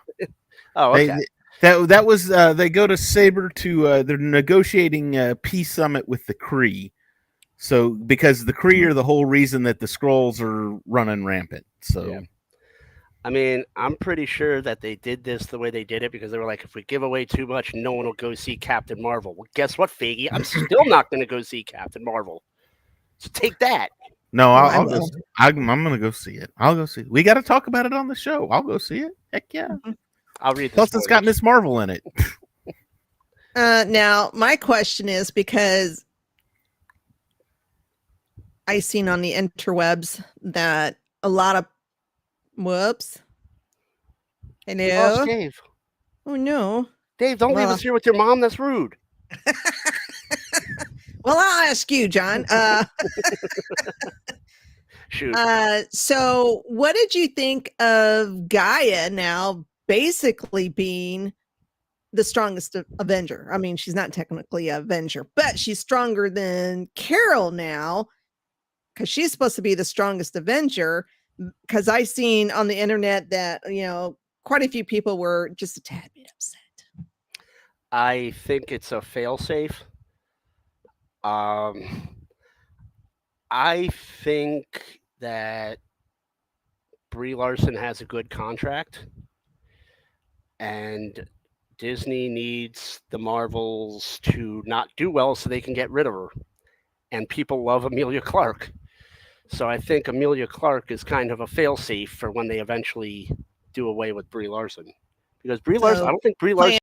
oh, okay. That was they go to Saber to they're negotiating a peace summit with the Kree. So because the Kree are the whole reason that the Skrulls are running rampant. So Yeah. I mean, I'm pretty sure that they did this the way they did it because they were like, if we give away too much, no one will go see Captain Marvel. Well, guess what, Faggy? I'm still not going to go see Captain Marvel. So take that. no, Oh, I I'll go. will. I'm gonna go see it. I'll go see it. We got to talk about it on the show. I'll go see it. Heck yeah. I'll read the Plus, it's got spoilers. Miss Marvel in it. Now, my question is, because I seen on the interwebs that a lot of whoops. We Hello. lost Dave. Oh no. Dave, don't leave Well- us here with your mom. That's rude. Well, I'll ask you, John. Shoot. So what did you think of Gaia now basically being the strongest Avenger? I mean, she's not technically an Avenger, but she's stronger than Carol now because she's supposed to be the strongest Avenger. Because I seen on the internet that, quite a few people were just a tad bit upset. I think it's a failsafe. I think that Brie Larson has a good contract, and Disney needs the Marvels to not do well so they can get rid of her. And people love Amelia Clark. So I think Amelia Clark is kind of a failsafe for when they eventually do away with Brie Larson. Because Brie Larson, I don't think Brie Larson.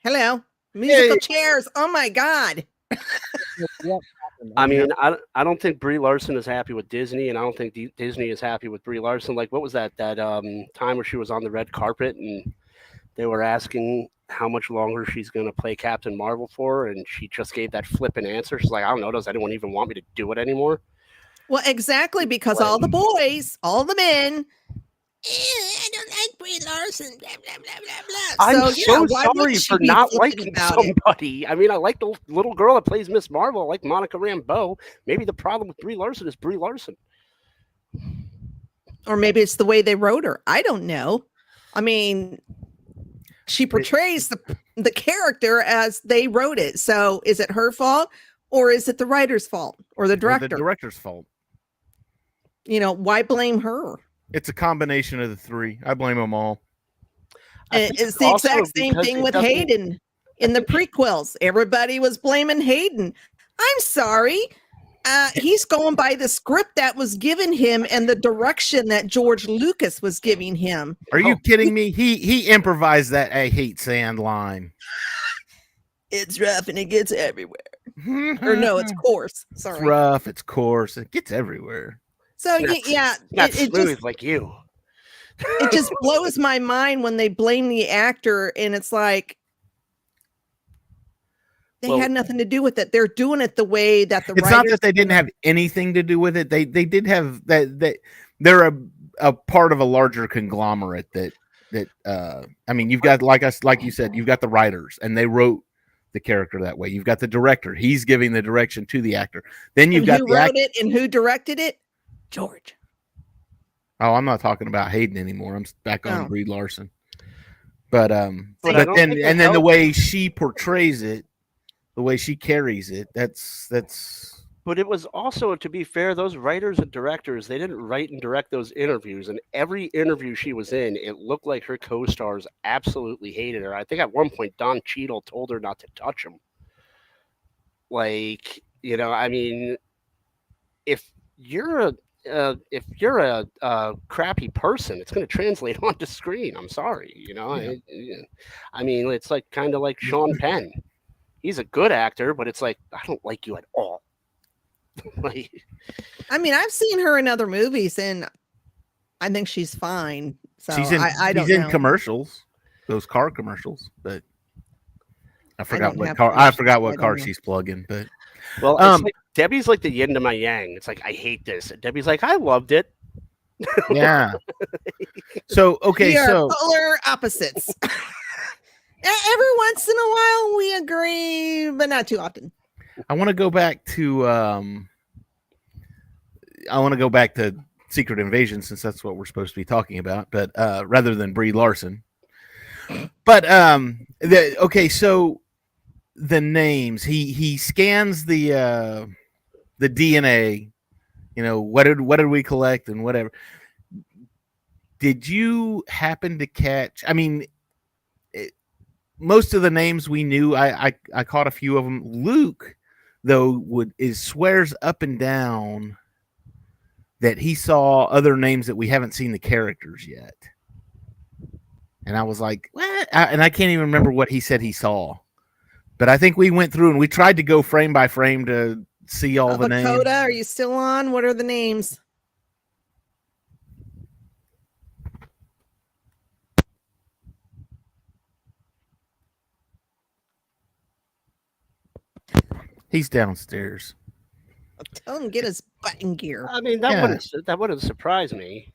Hello. Musical chairs. Oh my God. I mean, I don't think Brie Larson is happy with Disney, and I don't think Disney is happy with Brie Larson. Like, what was that time where she was on the red carpet and they were asking how much longer she's going to play Captain Marvel for, and she just gave that flippant answer. She's like, I don't know, does anyone even want me to do it anymore? Well, exactly, because all the boys, all the men, I don't like Brie Larson, blah, blah, blah, blah, blah. I'm so why sorry wouldn't she for be not flippant liking about it? somebody. I mean, I like the little girl that plays Miss Marvel. I like Monica Rambeau. Maybe the problem with Brie Larson is Brie Larson. Or maybe it's the way they wrote her. I don't know. I mean, she portrays the character as they wrote it. So is it her fault, or is it the writer's fault, or the Or director? the director's fault. Why blame her? It's a combination of the three. I blame them all. I think It's the also exact same because thing it with doesn't- Hayden in the prequels. Everybody was blaming Hayden. I'm sorry. He's going by the script that was given him and the direction that George Lucas was giving him. Are you kidding me? He improvised that "I hate sand" line. It's rough and it gets everywhere. Or no, it's coarse. It's Sorry. rough. It's coarse. It gets everywhere. So It's yeah, not it smooth just like you. it just blows my mind when they blame the actor, and it's like they Well- had nothing to do with it. They're doing it the way that the It's not that they didn't have anything to do with it. They did have that. They're a part of a larger conglomerate that I mean, you've got like you said, you've got the writers and they wrote the character that way. You've got the director; he's giving the direction to the actor. Then you've and got who the wrote it and who directed it? George. Oh, I'm not talking about Hayden anymore. I'm back on Oh. Brie Larson. But But I but don't then think it and then the helps. way she portrays it, the way she carries it, that's But it was also, to be fair, those writers and directors, they didn't write and direct those interviews. And every interview she was in, it looked like her co-stars absolutely hated her. I think at one point, Don Cheadle told her not to touch him. Like, I mean, if you're if you're a crappy person, it's going to translate onto screen. I'm sorry, I mean, it's like kind of like Sean Penn. He's a good actor, but it's like I don't like you at all. Like, I mean, I've seen her in other movies, and I think she's fine. So she's in I don't she's in know. commercials, those car commercials, but I forgot don't what have car. I commercials, forgot so I what don't car know. she's plugging, but well, it's like Debbie's like the yin to my yang. It's like I hate this. And Debbie's like I loved it. yeah. So okay, We are so polar opposites. Every once in a while, we agree, but not too often. I want to go back to Secret Invasion since that's what we're supposed to be talking about, but rather than Brie Larson. But okay, so the names he scans the DNA. What did we collect and whatever. Did you happen to catch? I mean, most of the names we knew. I caught a few of them. Luke, though, swears up and down that he saw other names that we haven't seen the characters yet. And I was like, what? And I can't even remember what he said he saw. But I think we went through and we tried to go frame by frame to see all the names. Coda, are you still on? What are the names? He's downstairs. Tell him get his butt in gear. I mean, that wouldn't surprise me.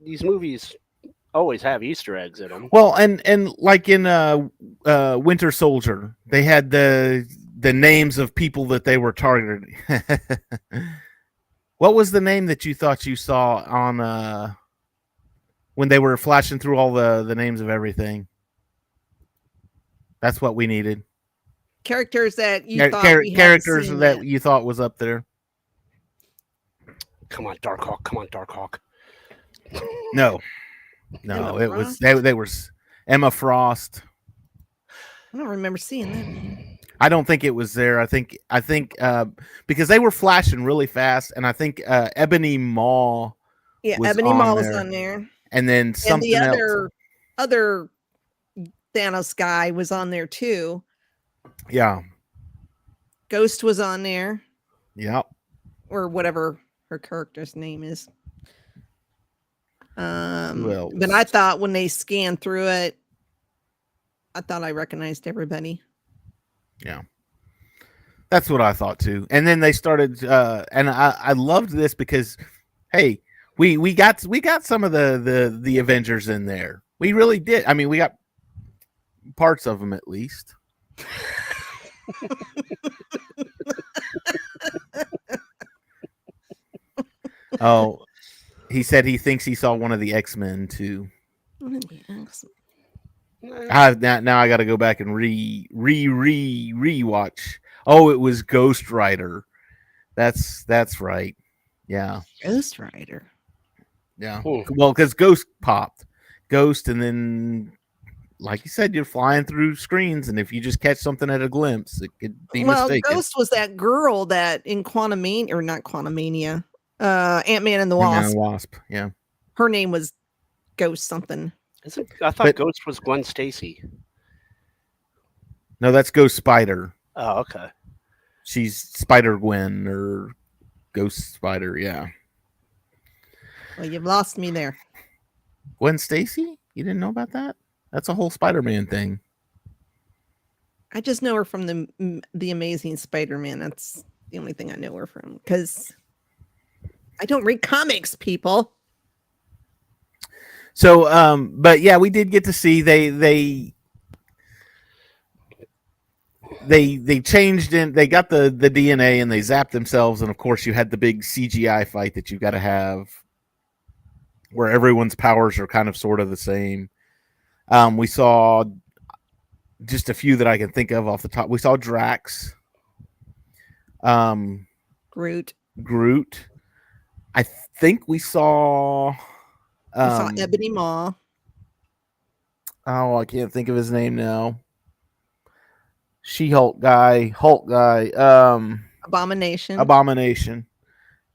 These movies always have Easter eggs in them. Well, and like in Winter Soldier, they had the names of people that they were targeting. What was the name that you thought you saw on when they were flashing through all the names of everything? That's what we needed. Characters that you thought characters that you thought was up there. Come on, Darkhawk. Come on, Darkhawk. No, it was they were Emma Frost. I don't remember seeing that. I don't think it was there. I think because they were flashing really fast, and I think Ebony Maw. Yeah, Ebony Maw was on there, and then something and the else. other Thanos guy was on there too. Yeah, Ghost was on there. Yep, or whatever her character's name is. But I thought when they scanned through it, I thought I recognized everybody. Yeah, that's what I thought too. And then they started, and I loved this because, hey, we got some of the Avengers in there. We really did. I mean, we got parts of them at least. Oh, he said he thinks he saw one of the X-Men too. Now I got to go back and rewatch. Oh, it was Ghost Rider. That's right. Yeah, Ghost Rider. Yeah. Well, because Ghost popped, and then, like you said, you're flying through screens, and if you just catch something at a glimpse, it could be mistaken. Ghost was that girl that in Quantumania, or not Quantumania, Ant-Man and the Wasp. Ant-Man and the Wasp. Yeah. Her name was Ghost something. I thought Ghost was Gwen Stacy. No, that's Ghost Spider. Oh, okay. She's Spider Gwen or Ghost Spider. Yeah. Well, you've lost me there. Gwen Stacy? You didn't know about that? That's a whole Spider-Man thing. I just know her from the Amazing Spider-Man. That's the only thing I know her from, because I don't read comics, people. So, but yeah, we did get to see they changed in. They got the DNA and they zapped themselves, and of course, you had the big CGI fight that you got to have, where everyone's powers are kind of sort of the same. We saw just a few that I can think of off the top. We saw Drax, Groot. I think we saw. We saw Ebony Maw. Oh, I can't think of his name now. Hulk guy. Abomination.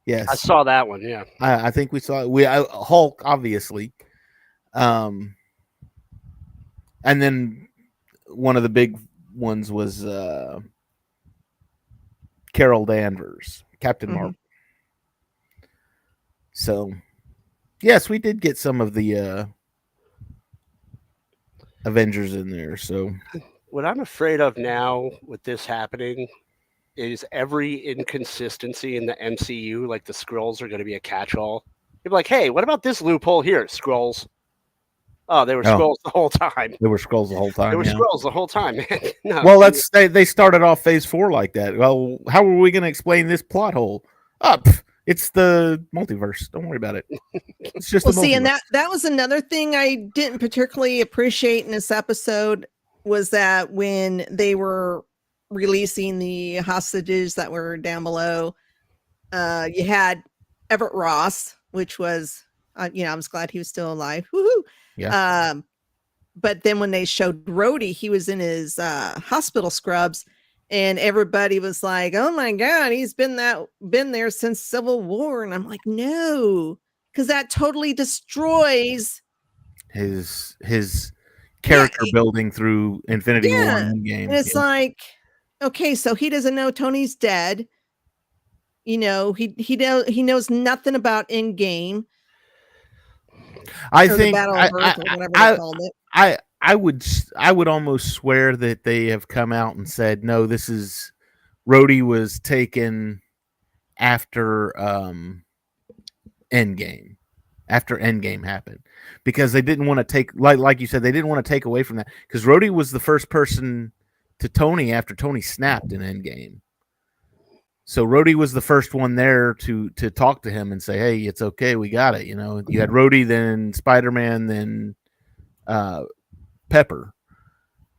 Yes, I saw that one. Yeah. I think we saw Hulk, obviously, and then one of the big ones was Carol Danvers, Captain Marvel. So, yes, we did get some of the Avengers in there. So, What I'm afraid of now with this happening is every inconsistency in the MCU, like the Skrulls are going to be a catch-all. You're like, hey, what about this loophole here, Skrulls? Oh, they were Skrulls the whole time. They were Skrulls the whole time. They were yeah. Skrulls the whole time, man. No, Well, they started off Phase 4 like that. Well, how are we going to explain this plot hole? It's the multiverse. Don't worry about it. It's just Well, the see, and multiverse. that was another thing I didn't particularly appreciate in this episode was that when they were releasing the hostages that were down below, you had Everett Ross, which was, I was glad he was still alive. Woohoo! Yeah. But then when they showed Rhodey, he was in his hospital scrubs, and everybody was like, "Oh my God, he's been there since Civil War." And I'm like, "No, because that totally destroys his character building through Infinity War and Endgame. And it's like, okay, so he doesn't know Tony's dead. He knows nothing about Endgame. I think Battle of Earth, or whatever they called it. I would almost swear that they have come out and said, no, this is Rhodey was taken after Endgame. After Endgame happened. Because they didn't want to take like you said, they didn't want to take away from that. Because Rhodey was the first person to Tony after Tony snapped in Endgame. So Rhodey was the first one there to talk to him and say, hey, it's okay, we got it. You had Rhodey, then Spider-Man, then Pepper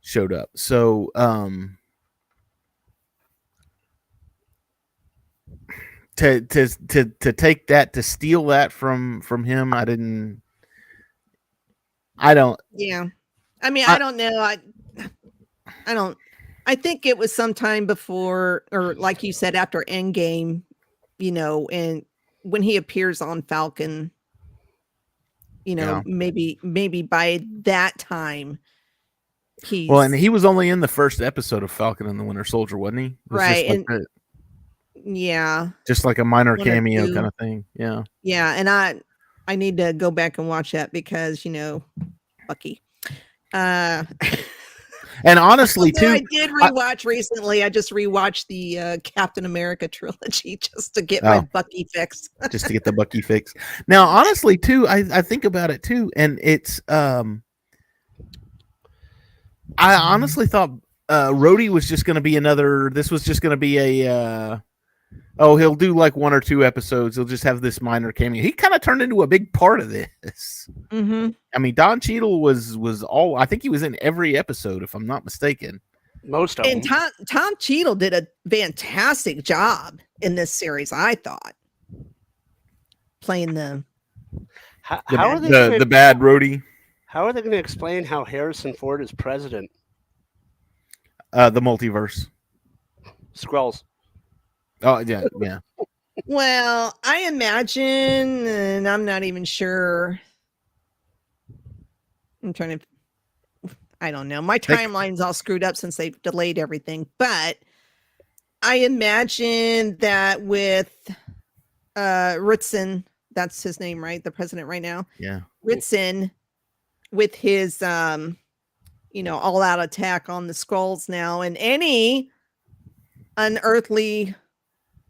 showed up. So to take that, to steal that from him, I don't. Yeah. I mean, I don't know. I don't. I think it was sometime before, or like you said, after Endgame, and when he appears on Falcon, maybe by that time and he was only in the first episode of Falcon and the Winter Soldier, wasn't he? Right. Just like a minor cameo kind of thing. Yeah. Yeah. And I need to go back and watch that because, Bucky. And honestly, too, I did rewatch recently. I just rewatched the Captain America trilogy just to get my Bucky fix. Just to get the Bucky fix. Now, honestly, too, I think about it too, and it's I honestly thought Rhodey was just going to be this was just going to be a he'll do like 1 or 2 episodes. He'll just have this minor cameo. He kind of turned into a big part of this. Mm-hmm. I mean, Don Cheadle was all. I think he was in every episode, if I'm not mistaken. Most of them. And Tom Cheadle did a fantastic job in this series, I thought, playing the bad Rhodey. How are they going to explain how Harrison Ford is president? The multiverse. Skrulls. Oh yeah, yeah. Well, I imagine, and I'm not even sure. I don't know. My timeline's all screwed up since they've delayed everything, but I imagine that with Ritson, that's his name, right? The president right now. Yeah. Ritson, with his all out attack on the Skrulls now, and any unearthly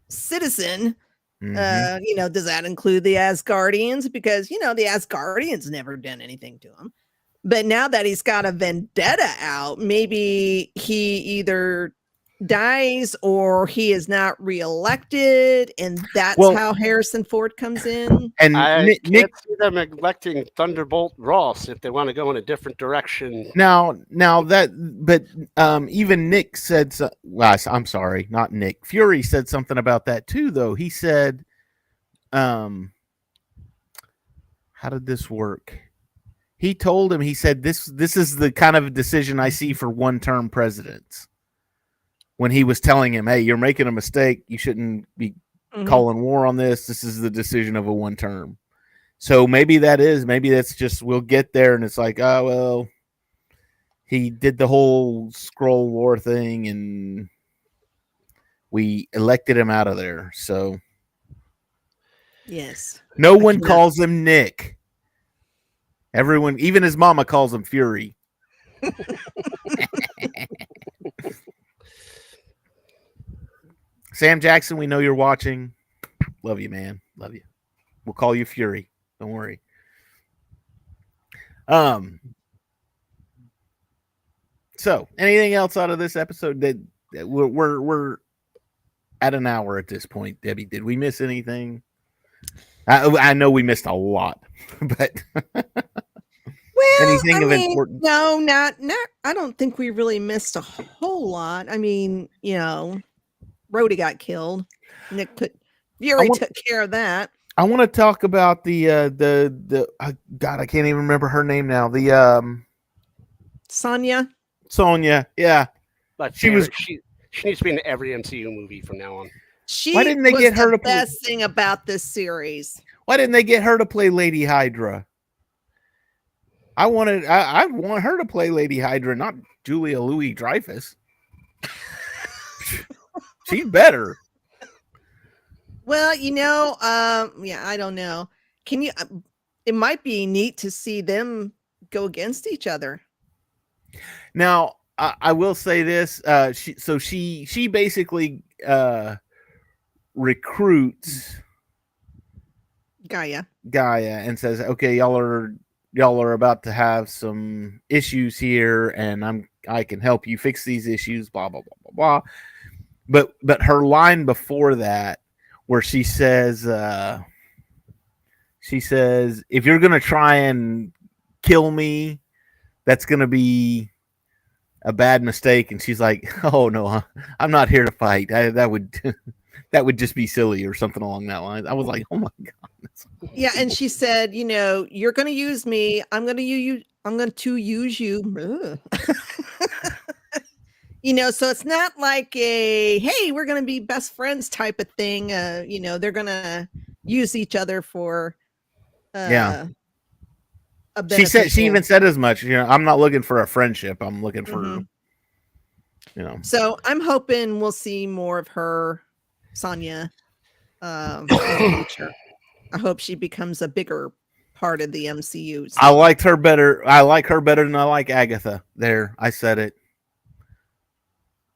citizen, does that include the Asgardians? Because the Asgardians never done anything to him. But now that he's got a vendetta out, maybe he either dies or he is not reelected, and that's how Harrison Ford comes in. And I can't see them electing Thunderbolt Ross if they want to go in a different direction. Now even Nick said, I'm sorry, not Nick. Fury said something about that too, though. He said, how did this work? He told him, he said, this is the kind of decision I see for one-term presidents. When he was telling him, hey, you're making a mistake. You shouldn't be Mhm. calling war on this. This is the decision of a one term. So maybe that's just we'll get there, and it's like, oh well, he did the whole scroll war thing, and we elected him out of there. So Yes. no I one cannot- calls him Nick. Everyone, even his mama, calls him Fury. Sam Jackson, we know you're watching. Love you, man. Love you. We'll call you Fury. Don't worry. So, anything else out of this episode? That we're at an hour at this point. Debbie, did we miss anything? I know we missed a lot, but Well, anything of importance? No, not. I don't think we really missed a whole lot. I mean, Rhodey got killed. Fury took care of that. I want to talk about the God, I can't even remember her name now. The Sonya, yeah. But She was- she needs to be in every MCU movie from now on. she Why didn't they was get her the to play- best thing about this series. Why didn't they get her to play Lady Hydra? I want her to play Lady Hydra, not Julia Louis-Dreyfus. She's better. Well, yeah, I don't know. Can you? It might be neat to see them go against each other. Now, I will say this. She basically recruits Gaia. and says, "Okay, y'all are about to have some issues here, and I can help you fix these issues." Blah blah blah blah blah. But her line before that, where she says, "If you're gonna try and kill me, that's gonna be a bad mistake." And she's like, "Oh no, I'm not here to fight. That would just be silly," or something along that line. I was like, "Oh my god." Yeah, and she said, you're going to use me. I'm going to use you. So it's not like a, hey, we're going to be best friends type of thing. They're going to use each other for Yeah. a She even said as much. I'm not looking for a friendship. I'm looking for, So I'm hoping we'll see more of her, Sonya, in the future. I hope she becomes a bigger part of the MCU. I liked her better. I like her better than I like Agatha. There, I said it.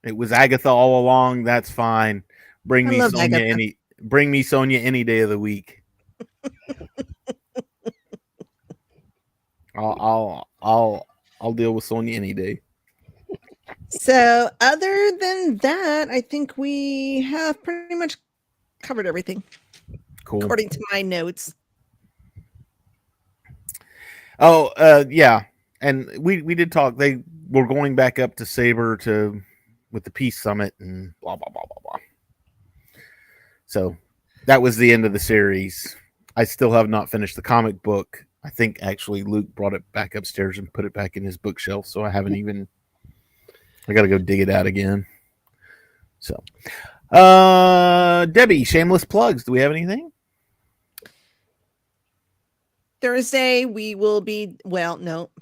It was Agatha all along. That's fine. Bring me Sonya any day of the week. I'll deal with Sonya any day. So other than that, I think we have pretty much covered everything. Cool. According to my notes. Oh, yeah. And we did talk. They were going back up to Saber with the Peace Summit and blah blah blah blah blah. So that was the end of the series. I still have not finished the comic book. I think actually Luke brought it back upstairs and put it back in his bookshelf, so I haven't even. I got to go dig it out again. So, Debbie, shameless plugs. Do we have anything? Thursday we will be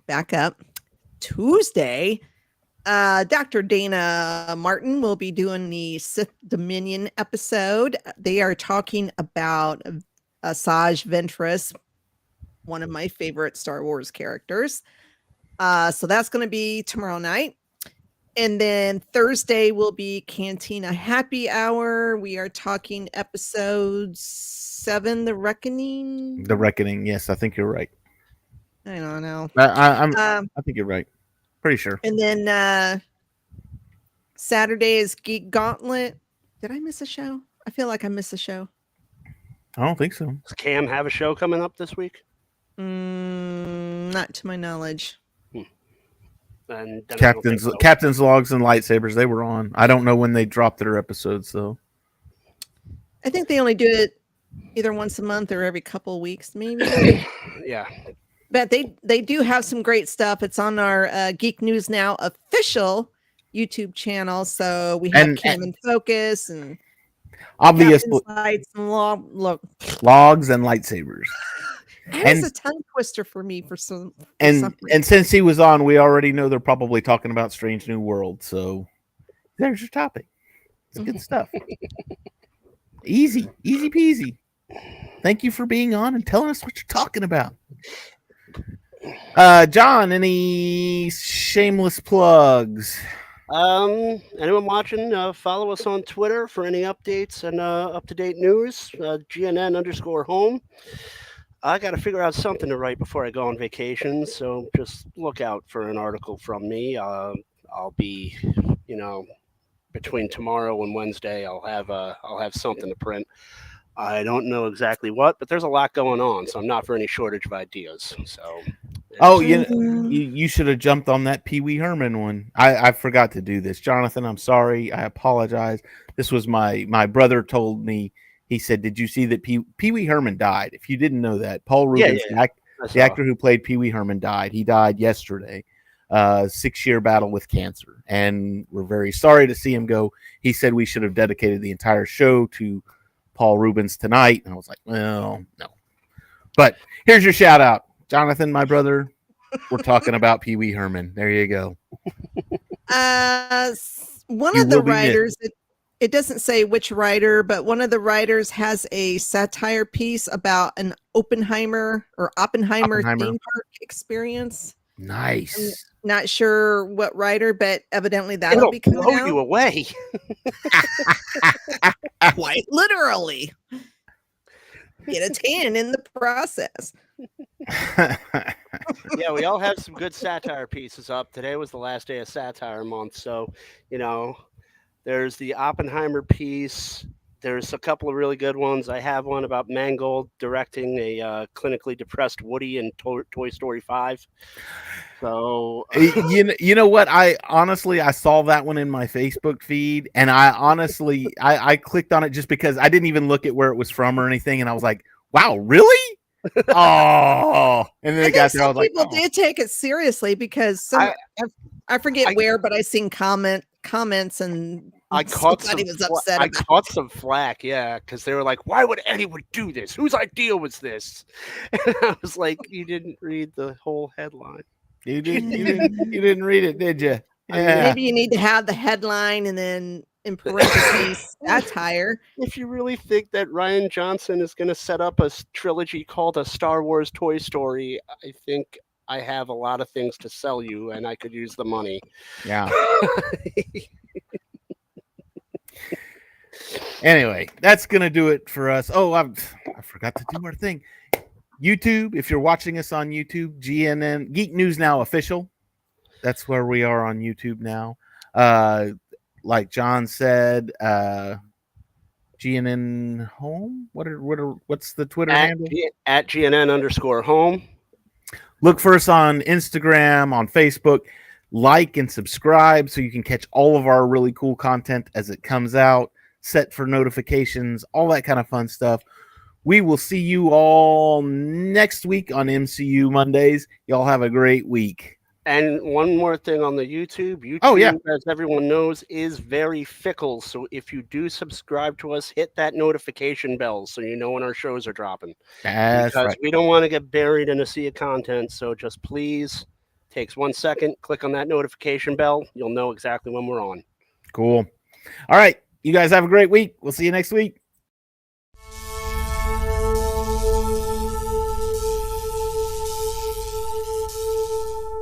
back up. Tuesday, Dr. Dana Martin will be doing the Sith Dominion episode. They are talking about Asajj Ventress, one of my favorite Star Wars characters. So that's going to be tomorrow night. And then Thursday will be Cantina Happy Hour. We are talking episode 7, The Reckoning. The Reckoning. Yes, I think you're right. I don't know. I think you're right. Pretty sure. And then Saturday is Geek Gauntlet. Did I miss a show? I feel like I missed a show. I don't think so. Does Cam have a show coming up this week? Not to my knowledge. And then Captain's Logs and Lightsabers, they were on. I don't know when they dropped their episodes though. I think they only do it either once a month or every couple of weeks, maybe. Yeah. But they do have some great stuff. It's on our Geek News Now official YouTube channel. So we have Cam in Focus and Obviously, Lights and look. logs and lightsabers. That is a tongue twister for me for some. And since he was on, we already know they're probably talking about Strange New World. So there's your topic. It's good stuff. Easy peasy. Thank you for being on and telling us what you're talking about. John, any shameless plugs? Anyone watching, follow us on Twitter for any updates and up-to-date news. GNN_home. I got to figure out something to write before I go on vacation, so just look out for an article from me. I'll be, between tomorrow and Wednesday, I'll have something to print. I don't know exactly what, but there's a lot going on, so I'm not for any shortage of ideas. So, you should have jumped on that Pee Wee Herman one. I forgot to do this, Jonathan. I'm sorry. I apologize. This was my brother told me. He said, "Did you see that Pee Wee Herman died?" If you didn't know that, Paul Rubens, the actor who played Pee Wee Herman, died. He died yesterday. 6-year battle with cancer, and we're very sorry to see him go. He said we should have dedicated the entire show to Paul Rubens tonight, and I was like, well, no. But here's your shout out, Jonathan, my brother. We're talking about Pee Wee Herman. There you go. One of the writers, it doesn't say which writer, but one of the writers has a satire piece about an Oppenheimer theme park experience. Nice. I'm not sure what writer, but evidently that'll be coming blow out. you away. Quite literally. Get a tan in the process. Yeah, we all have some good satire pieces up. Today was the last day of satire month, so there's the Oppenheimer piece. There's a couple of really good ones. I have one about Mangold directing a clinically depressed Woody in Toy Story 5. So you know what? I saw that one in my Facebook feed, and I clicked on it just because I didn't even look at where it was from or anything, and I was like, "Wow, really?" Oh, and then it got there. I was like, people did take it seriously because I forget where, but I seen comments and I caught somebody was upset. I caught some flack, yeah, because they were like, "Why would anyone do this? Whose idea was this?" And I was like, "You didn't read the whole headline. You didn't read it, did you?" Yeah. Maybe you need to have the headline and then in parentheses satire. If you really think that Rian Johnson is going to set up a trilogy called a Star Wars Toy Story, I think I have a lot of things to sell you, and I could use the money. Yeah. Anyway, that's gonna do it for us. Oh, I forgot to do our thing. YouTube, if you're watching us on YouTube, GNN Geek News Now official. That's where we are on YouTube now. Like John said, GNN Home. What's the Twitter handle? At GNN_home. Look for us on Instagram, on Facebook. Like and subscribe so you can catch all of our really cool content as it comes out. Set for notifications, all that kind of fun stuff. We will see you all next week on MCU Mondays. Y'all have a great week. And one more thing on the YouTube. As everyone knows, is very fickle. So if you do subscribe to us, hit that notification bell so you know when our shows are dropping. That's because right. we don't want to get buried in a sea of content. So just please, takes 1 second, click on that notification bell. You'll know exactly when we're on. Cool. All right. You guys have a great week. We'll see you next week.